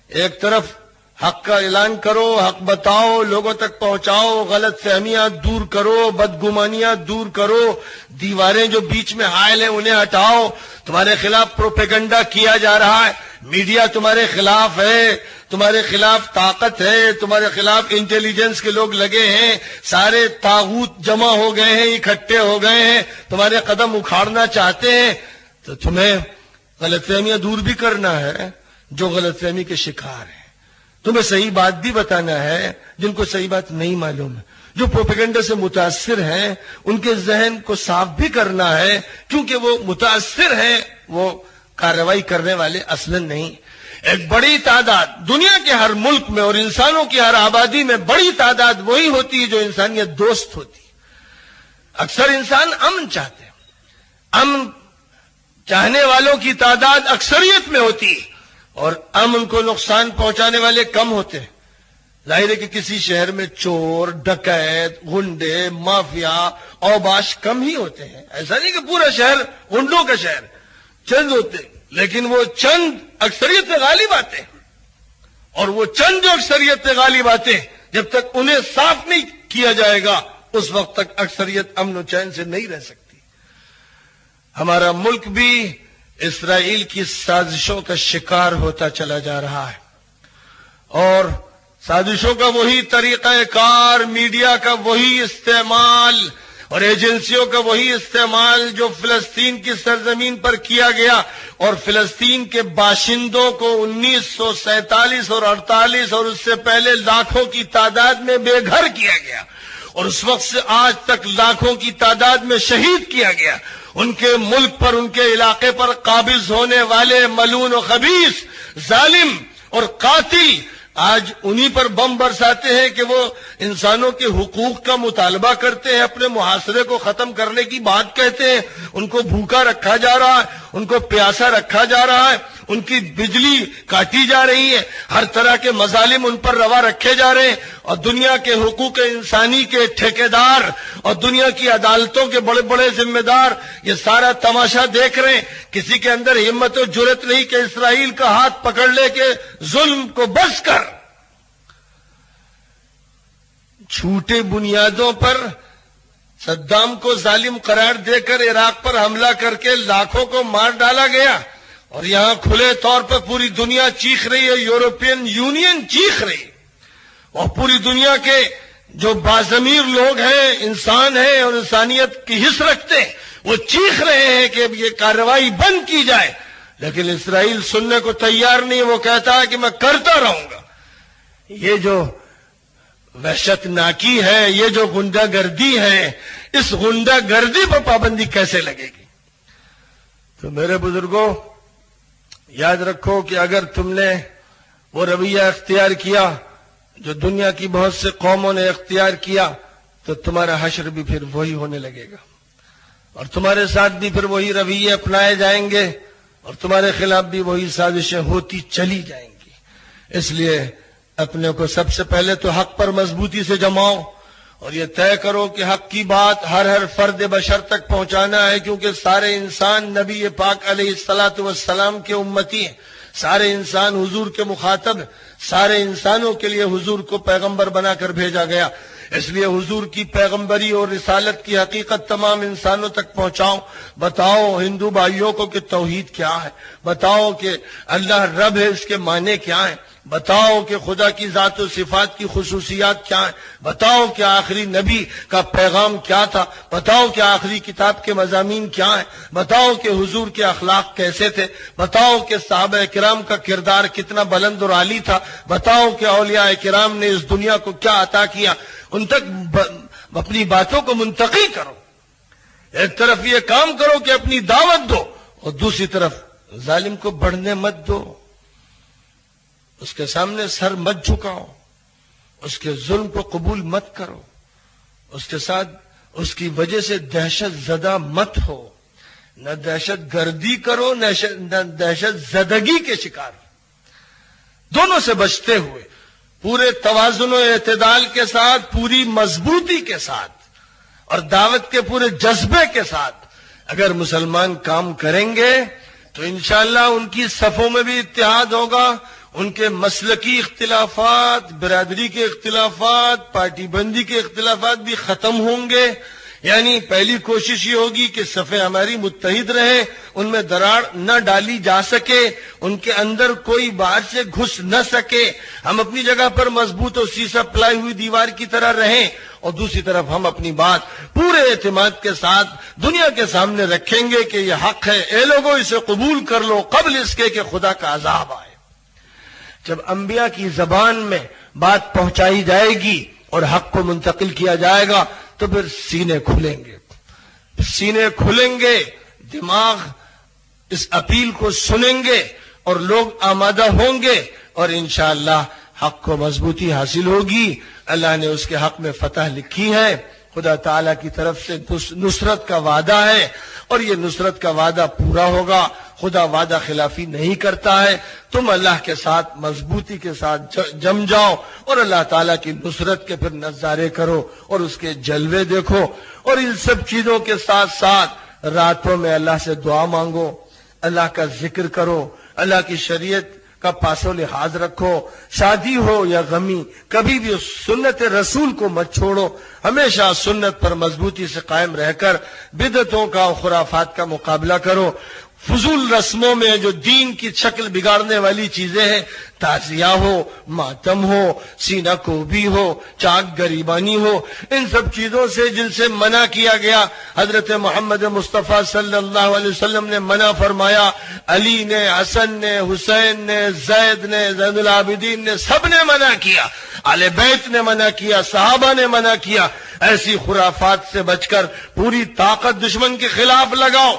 ایک طرف حق کا اعلان کرو، حق بتاؤ، لوگوں تک پہنچاؤ، غلط فہمیاں دور کرو، بدگمانیاں دور کرو، دیواریں جو بیچ میں حائل ہیں انہیں ہٹاؤ. تمہارے خلاف پروپیگنڈا کیا جا رہا ہے، میڈیا تمہارے خلاف ہے، تمہارے خلاف طاقت ہے، تمہارے خلاف انٹیلیجنس کے لوگ لگے ہیں، سارے طاغوت جمع ہو گئے ہیں، اکٹھے ہو گئے ہیں، تمہارے قدم اکھاڑنا چاہتے ہیں. تو تمہیں غلط فہمیاں دور بھی کرنا ہے جو غلط فہمی کے شکار ہیں. تمہیں صحیح بات بھی بتانا ہے جن کو صحیح بات نہیں معلوم ہے. جو پروپیگنڈا سے متاثر ہیں ان کے ذہن کو صاف بھی کرنا ہے، کیونکہ وہ متاثر ہیں، وہ کارروائی کرنے والے اصلاً نہیں. ایک بڑی تعداد دنیا کے ہر ملک میں اور انسانوں کی ہر آبادی میں بڑی تعداد وہی ہوتی ہے جو انسانیت دوست ہوتی ہے. اکثر انسان امن چاہتے ہیں، امن چاہنے والوں کی تعداد اکثریت میں ہوتی ہے، اور امن کو نقصان پہنچانے والے کم ہوتے ہیں. ظاہر ہے کہ کسی شہر میں چور، ڈکیت، غنڈے، مافیا، اوباش کم ہی ہوتے ہیں. ایسا نہیں کہ پورا شہر غنڈوں کا شہر، چند ہوتے ہیں، لیکن وہ چند اکثریت میں غالب آتے ہیں. اور وہ چند جو اکثریت میں غالب آتے ہیں، جب تک انہیں صاف نہیں کیا جائے گا اس وقت تک اکثریت امن و چین سے نہیں رہ سکتی. ہمارا ملک بھی اسرائیل کی سازشوں کا شکار ہوتا چلا جا رہا ہے، اور سازشوں کا وہی طریقہ کار، میڈیا کا وہی استعمال اور ایجنسیوں کا وہی استعمال جو فلسطین کی سرزمین پر کیا گیا، اور فلسطین کے باشندوں کو 1947 اور 48 اور اس سے پہلے لاکھوں کی تعداد میں بے گھر کیا گیا، اور اس وقت سے آج تک لاکھوں کی تعداد میں شہید کیا گیا. ان کے ملک پر، ان کے علاقے پر قابض ہونے والے ملعون و خبیث، ظالم اور قاتل آج انہی پر بم برساتے ہیں کہ وہ انسانوں کے حقوق کا مطالبہ کرتے ہیں، اپنے محاصرے کو ختم کرنے کی بات کہتے ہیں. ان کو بھوکا رکھا جا رہا ہے، ان کو پیاسا رکھا جا رہا ہے، ان کی بجلی کاٹی جا رہی ہے، ہر طرح کے مظالم ان پر روا رکھے جا رہے ہیں. اور دنیا کے حقوق انسانی کے ٹھیکیدار اور دنیا کی عدالتوں کے بڑے بڑے ذمہ دار یہ سارا تماشا دیکھ رہے ہیں. کسی کے اندر ہمت و جرت نہیں کہ اسرائیل کا ہاتھ پکڑ لے کے ظلم کو بس کر. جھوٹے بنیادوں پر صدام کو ظالم قرار دے کر عراق پر حملہ کر کے لاکھوں کو مار ڈالا گیا، اور یہاں کھلے طور پر پوری دنیا چیخ رہی ہے، یورپین یونین چیخ رہی ہے، اور پوری دنیا کے جو باضمیر لوگ ہیں، انسان ہیں اور انسانیت کی حس رکھتے ہیں، وہ چیخ رہے ہیں کہ یہ کارروائی بند کی جائے. لیکن اسرائیل سننے کو تیار نہیں، وہ کہتا ہے کہ میں کرتا رہوں گا. یہ جو وحشت ناکی ہے، یہ جو غنڈہ گردی ہے، اس غنڈہ گردی پر پابندی کیسے لگے گی؟ تو میرے بزرگوں یاد رکھو کہ اگر تم نے وہ رویہ اختیار کیا جو دنیا کی بہت سے قوموں نے اختیار کیا تو تمہارا حشر بھی پھر وہی ہونے لگے گا، اور تمہارے ساتھ بھی پھر وہی رویے اپنائے جائیں گے، اور تمہارے خلاف بھی وہی سازشیں ہوتی چلی جائیں گی۔ اس لیے اپنے کو سب سے پہلے تو حق پر مضبوطی سے جماؤ، اور یہ طے کرو کہ حق کی بات ہر فرد بشر تک پہنچانا ہے، کیونکہ سارے انسان نبی پاک علیہ الصلوۃ والسلام کے امتی ہیں، سارے انسان حضور کے مخاطب ہیں، سارے انسانوں کے لیے حضور کو پیغمبر بنا کر بھیجا گیا۔ اس لیے حضور کی پیغمبری اور رسالت کی حقیقت تمام انسانوں تک پہنچاؤ۔ بتاؤ ہندو بھائیوں کو کہ توحید کیا ہے، بتاؤ کہ اللہ رب ہے، اس کے معنی کیا ہیں، بتاؤ کہ خدا کی ذات و صفات کی خصوصیات کیا ہیں، بتاؤ کہ آخری نبی کا پیغام کیا تھا، بتاؤ کہ آخری کتاب کے مضامین کیا ہیں، بتاؤ کہ حضور کے اخلاق کیسے تھے، بتاؤ کہ صحابہ کرام کا کردار کتنا بلند اور عالی تھا، بتاؤ کہ اولیاء کرام نے اس دنیا کو کیا عطا کیا۔ ان تک اپنی باتوں کو منتقل کرو۔ ایک طرف یہ کام کرو کہ اپنی دعوت دو، اور دوسری طرف ظالم کو بڑھنے مت دو، اس کے سامنے سر مت جھکاؤ، اس کے ظلم کو قبول مت کرو، اس کے ساتھ اس کی وجہ سے دہشت زدہ مت ہو، نہ دہشت گردی کرو نہ دہشت زدگی کے شکار، دونوں سے بچتے ہوئے پورے توازن و اعتدال کے ساتھ، پوری مضبوطی کے ساتھ اور دعوت کے پورے جذبے کے ساتھ اگر مسلمان کام کریں گے تو انشاءاللہ ان کی صفوں میں بھی اتحاد ہوگا، ان کے مسلکی اختلافات، برادری کے اختلافات، پارٹی بندی کے اختلافات بھی ختم ہوں گے۔ یعنی پہلی کوشش یہ ہوگی کہ صفیں ہماری متحد رہیں، ان میں دراڑ نہ ڈالی جا سکے، ان کے اندر کوئی باہر سے گھس نہ سکے، ہم اپنی جگہ پر مضبوط اور سیسا پلائی ہوئی دیوار کی طرح رہیں، اور دوسری طرف ہم اپنی بات پورے اعتماد کے ساتھ دنیا کے سامنے رکھیں گے کہ یہ حق ہے، اے لوگوں اسے قبول کر لو قبل اس کے کہ خدا کا عذاب آئے۔ جب انبیاء کی زبان میں بات پہنچائی جائے گی اور حق کو منتقل کیا جائے گا تو پھر سینے کھلیں گے، سینے کھلیں گے، دماغ اس اپیل کو سنیں گے اور لوگ آمادہ ہوں گے، اور انشاءاللہ حق کو مضبوطی حاصل ہوگی۔ اللہ نے اس کے حق میں فتح لکھی ہے، خدا تعالیٰ کی طرف سے نصرت کا وعدہ ہے، اور یہ نصرت کا وعدہ پورا ہوگا۔ خدا وعدہ خلافی نہیں کرتا ہے۔ تم اللہ کے ساتھ مضبوطی کے ساتھ جم جاؤ اور اللہ تعالیٰ کی نصرت کے پھر نظارے کرو اور اس کے جلوے دیکھو، اور ان سب چیزوں کے ساتھ ساتھ راتوں میں اللہ سے دعا مانگو، اللہ کا ذکر کرو، اللہ کی شریعت کا پاس و لحاظ رکھو، شادی ہو یا غمی کبھی بھی سنت رسول کو مت چھوڑو، ہمیشہ سنت پر مضبوطی سے قائم رہ کر بدعتوں کا اور خرافات کا مقابلہ کرو۔ فضول رسموں میں جو دین کی شکل بگاڑنے والی چیزیں ہیں، تعزیہ ہو، ماتم ہو، سینہ کوبی ہو، چاک گریبانی ہو، ان سب چیزوں سے جن سے منع کیا گیا، حضرت محمد مصطفیٰ صلی اللہ علیہ وسلم نے منع فرمایا، علی نے، حسن نے، حسین نے، زید نے، زین العابدین نے، سب نے منع کیا، اہل بیت نے منع کیا، صحابہ نے منع کیا۔ ایسی خرافات سے بچ کر پوری طاقت دشمن کے خلاف لگاؤ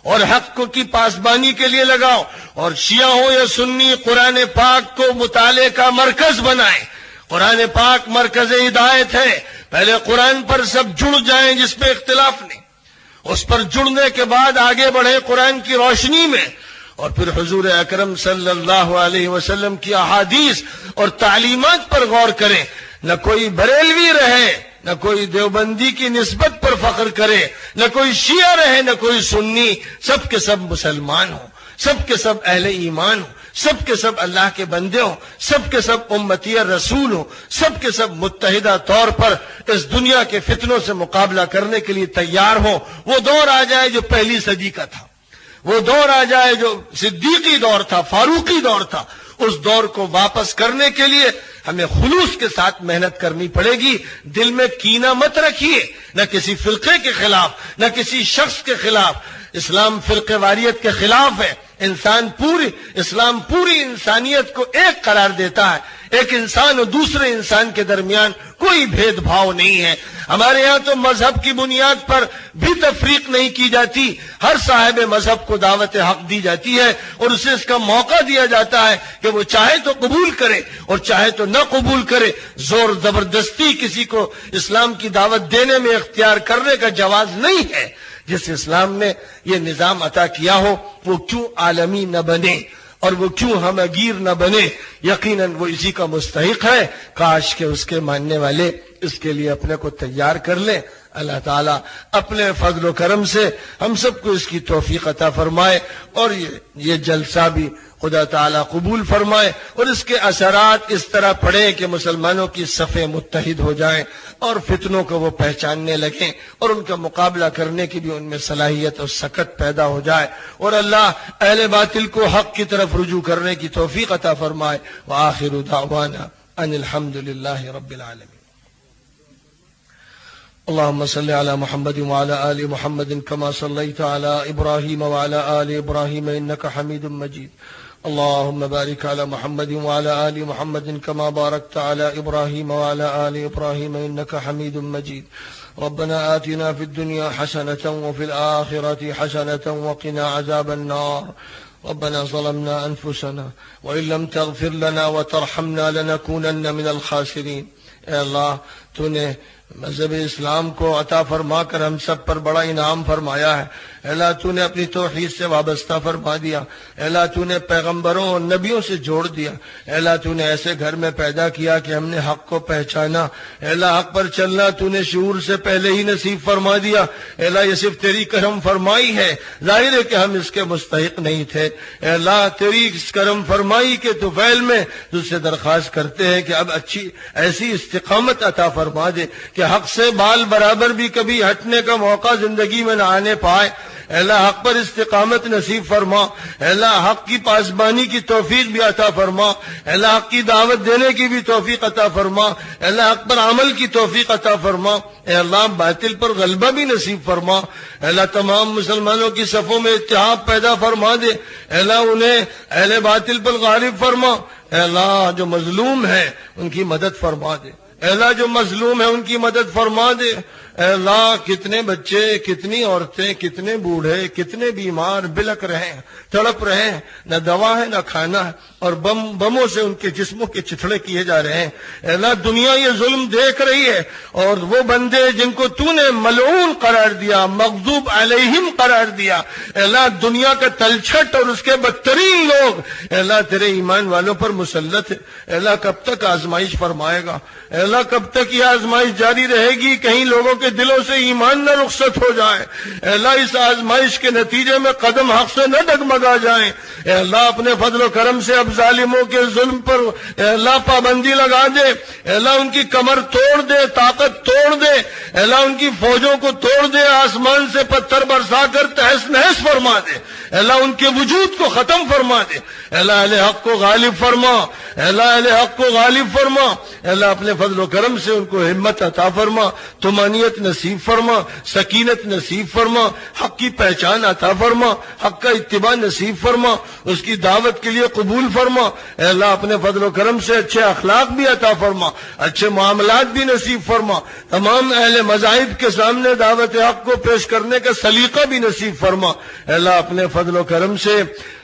اور حق کی پاسبانی کے لیے لگاؤ، اور شیعہ ہو یا سنی قرآن پاک کو مطالعے کا مرکز بنائیں۔ قرآن پاک مرکز ہدایت ہے، پہلے قرآن پر سب جڑ جائیں جس میں اختلاف نہیں، اس پر جڑنے کے بعد آگے بڑھیں قرآن کی روشنی میں، اور پھر حضور اکرم صلی اللہ علیہ وسلم کی احادیث اور تعلیمات پر غور کریں۔ نہ کوئی بریلوی رہے، نہ کوئی دیوبندی کی نسبت پر فخر کرے، نہ کوئی شیعہ رہے، نہ کوئی سنی، سب کے سب مسلمان ہوں، سب کے سب اہل ایمان ہوں، سب کے سب اللہ کے بندے ہوں، سب کے سب امتی رسول ہوں، سب کے سب متحدہ طور پر اس دنیا کے فتنوں سے مقابلہ کرنے کے لیے تیار ہوں۔ وہ دور آ جائے جو پہلی صدی کا تھا، وہ دور آ جائے جو صدیقی دور تھا، فاروقی دور تھا۔ اس دور کو واپس کرنے کے لیے ہمیں خلوص کے ساتھ محنت کرنی پڑے گی۔ دل میں کینہ مت رکھیے، نہ کسی فرقے کے خلاف، نہ کسی شخص کے خلاف۔ اسلام فرقے واریت کے خلاف ہے، اسلام پوری انسانیت کو ایک قرار دیتا ہے. ایک انسان اور دوسرے انسان کے درمیان کوئی بھید بھاؤ نہیں ہے. ہمارے یہاں تو مذہب کی بنیاد پر بھی تفریق نہیں کی جاتی. ہر صاحب مذہب کو دعوت حق دی جاتی ہے اور اسے اس کا موقع دیا جاتا ہے کہ وہ چاہے تو قبول کرے اور چاہے تو نہ قبول کرے. زور زبردستی کسی کو اسلام کی دعوت دینے میں اختیار کرنے کا جواز نہیں ہے. جس اسلام نے یہ نظام عطا کیا ہو وہ کیوں عالمی نہ بنے اور وہ کیوں ہمگیر نہ بنے؟ یقیناً وہ اسی کا مستحق ہے. کاش کہ اس کے ماننے والے اس کے لیے اپنے کو تیار کر لیں. اللہ تعالیٰ اپنے فضل و کرم سے ہم سب کو اس کی توفیق عطا فرمائے اور یہ جلسہ بھی خدا تعالیٰ قبول فرمائے اور اس کے اثرات اس طرح پڑے کہ مسلمانوں کی صفیں متحد ہو جائیں اور فتنوں کو وہ پہچاننے لگیں اور ان کا مقابلہ کرنے کی بھی ان میں صلاحیت اور سکت پیدا ہو جائے اور اللہ اہل باطل کو حق کی طرف رجوع کرنے کی توفیق عطا فرمائے. وآخر دعوانا ان الحمد للہ رب العالمین. اللهم صل على محمد وعلى آل محمد كما صليت على إبراهيم وعلى آل إبراهيم إنك حميد مجيد. اللهم بارك على محمد وعلى آل محمد كما باركت على إبراهيم وعلى آل إبراهيم إنك حميد مجيد. ربنا آتنا في الدنيا حسنة وفي الآخرة حسنة وقنا عذاب النار. ربنا ظلمنا أنفسنا وإن لم تغفر لنا وترحمنا لنكونن من الخاسرين. اے اللہ تو نے مذہب اسلام کو عطا فرما کر ہم سب پر بڑا انعام فرمایا ہے. اللہ تو نے اپنی توحید سے وابستہ فرما دیا. اللہ تو نے پیغمبروں اور نبیوں سے جوڑ دیا. اللہ تو نے ایسے گھر میں پیدا کیا کہ ہم نے حق کو پہچانا. اللہ حق پر چلنا تو نے شعور سے پہلے ہی نصیب فرما دیا. اللہ یہ صرف تیری کرم فرمائی ہے. ظاہر ہے کہ ہم اس کے مستحق نہیں تھے. اللہ تیری اس کرم فرمائی کے طفیل میں تجھ سے درخواست کرتے ہیں کہ اب اچھی ایسی استقامت عطا فرما دے کہ حق سے بال برابر بھی کبھی ہٹنے کا موقع زندگی میں نہ آنے پائے. اللہ حق پر استقامت نصیب فرما. اللہ حق کی پاسبانی کی توفیق بھی عطا فرما. اللہ حق کی دعوت دینے کی بھی توفیق عطا فرما. اللہ حق پر عمل کی توفیق عطا فرما. اے اللہ باطل پر غلبہ بھی نصیب فرما. اللہ تمام مسلمانوں کی صفوں میں اتحاد پیدا فرما دے. اللہ انہیں اہل باطل پر غالب فرما. اے اللہ جو مظلوم ہیں ان کی مدد فرما دے. اے اللہ جو مظلوم ہیں ان کی مدد فرما دے. اے اللہ کتنے بچے, کتنی عورتیں, کتنے بوڑھے, کتنے بیمار بلک رہے ہیں, تڑپ رہے ہیں, نہ دوا ہے نہ کھانا ہے اور بموں سے ان کے جسموں کے چتھڑے کیے جا رہے ہیں. اے اللہ دنیا یہ ظلم دیکھ رہی ہے اور وہ بندے جن کو تو نے ملعون قرار دیا, مغضوب علیہم قرار دیا, اے اللہ دنیا کا تلچھٹ اور اس کے بدترین لوگ اے اللہ تیرے ایمان والوں پر مسلط ہے. اے اللہ کب تک آزمائش فرمائے گا؟ اے اللہ کب تک یہ آزمائش جاری رہے گی؟ کہیں لوگوں کے دلوں سے ایمان نہ رخصت ہو جائے. اے اللہ اس آزمائش کے نتیجے میں قدم حق سے نہ ڈگمگا جائیں. اے اللہ اپنے فضل و کرم سے اب ظالموں کے ظلم پر اے اللہ پابندی لگا دے. اے اللہ ان کی کمر توڑ دے, طاقت توڑ دے. اے اللہ ان کی فوجوں کو توڑ دے, آسمان سے پتھر برسا کر تہس نہس فرما دے. اے اللہ ان کے وجود کو ختم فرما دے. اے اللہ اہل حق کو غالب فرما. اے اللہ اہل حق کو غالب فرما. اے اللہ اپنے فضل و کرم سے ان کو ہمت عطا فرما, طمانینت نصیب فرما, سکینت نصیب فرما, حق کی پہچان عطا فرما, حق کا اتباع نصیب فرما, اس کی دعوت کے لیے قبول فرما. اے اللہ اپنے فضل و کرم سے اچھے اخلاق بھی عطا فرما, اچھے معاملات بھی نصیب فرما. تمام اہل مذاہب کے سامنے دعوت حق کو پیش کرنے کا سلیقہ بھی نصیب فرما. اے اللہ اپنے فضل و کرم سے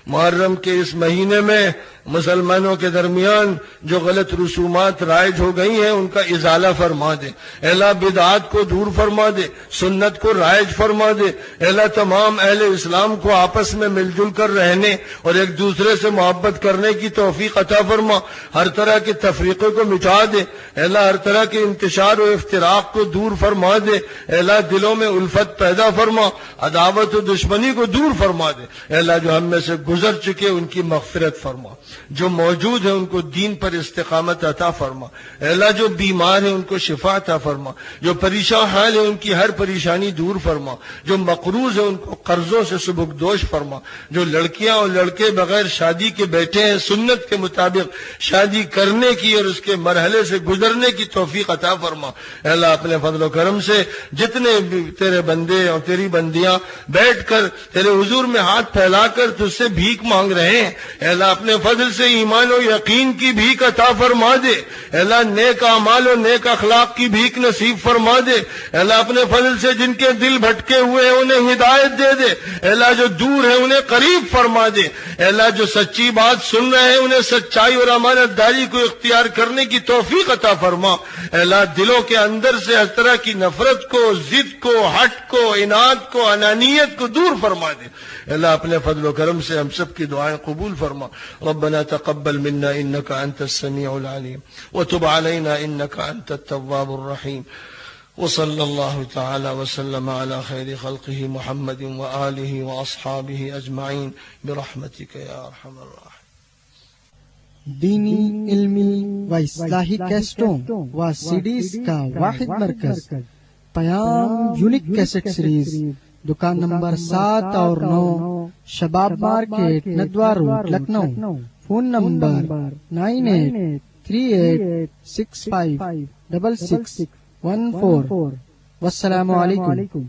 محرم کے اس مہینے میں مسلمانوں کے درمیان جو غلط رسومات رائج ہو گئی ہیں ان کا ازالہ فرما دے. اے اللہ بدعات کو دور فرما دے, سنت کو رائج فرما دے. اے اللہ تمام اہل اسلام کو آپس میں مل جل کر رہنے اور ایک دوسرے سے محبت کرنے کی توفیق عطا فرما. ہر طرح کے تفریقے کو مٹا دے. اے اللہ ہر طرح کے انتشار و افتراق کو دور فرما دے. اے اللہ دلوں میں الفت پیدا فرما, عداوت و دشمنی کو دور فرما دے. اے اللہ جو ہم میں سے گزر چکے ان کی مغفرت فرما, جو موجود ہیں ان کو دین پر استقامت عطا فرما. اے اللہ جو بیمار ہیں ان کو شفا عطا فرما, جو پریشان حال ہیں ان کی ہر پریشانی دور فرما, جو مقروض ہیں ان کو قرضوں سے سبکدوش فرما, جو لڑکیاں اور لڑکے بغیر شادی کے بیٹھے ہیں سنت کے مطابق شادی کرنے کی اور اس کے مرحلے سے گزرنے کی توفیق عطا فرما. اے اللہ اپنے فضل و کرم سے جتنے بھی تیرے بندے اور تیری بندیاں بیٹھ کر تیرے حضور میں ہاتھ پھیلا کر تجھ سے بھی بھیک مانگ رہے ہیں، اے اللہ اپنے فضل سے ایمان و یقین کی بھیک عطا فرما دے، اے اللہ نیک اعمال و نیک اخلاق کی بھیک نصیب فرما دے، اے اللہ اپنے فضل سے جن کے دل بھٹکے ہوئے ہیں انہیں ہدایت دے دے، اے اللہ جو دور ہیں انہیں قریب فرما دے، اے اللہ جو سچی بات سن رہے ہیں انہیں سچائی اور امانت داری کو اختیار کرنے کی توفیق عطا فرما، اے اللہ دلوں کے اندر سے ہر طرح کی نفرت کو، ضد کو، ہٹ کو، اناد کو، انانیت کو دور فرما دے، اے اللہ اپنے فضل و کرم سے ہم سب کی دعائیں قبول فرما۔ ربنا تقبل منا انك انت السميع العليم وتب علينا انك انت التواب الرحيم، وصلى الله تعالى وسلم على خير خلقه محمد وآله وأصحابه أجمعين برحمتك يا أرحم الراحمين۔ دینی، علمی و اصلاحی کیسٹوں و سیڈیز کا واحد مرکز پیام یونک کیسٹ سیریز، دکان نمبر 7 اور 9 شباب market Nadwa road Lucknow, phone number 9838656614۔ والسلام علیکم۔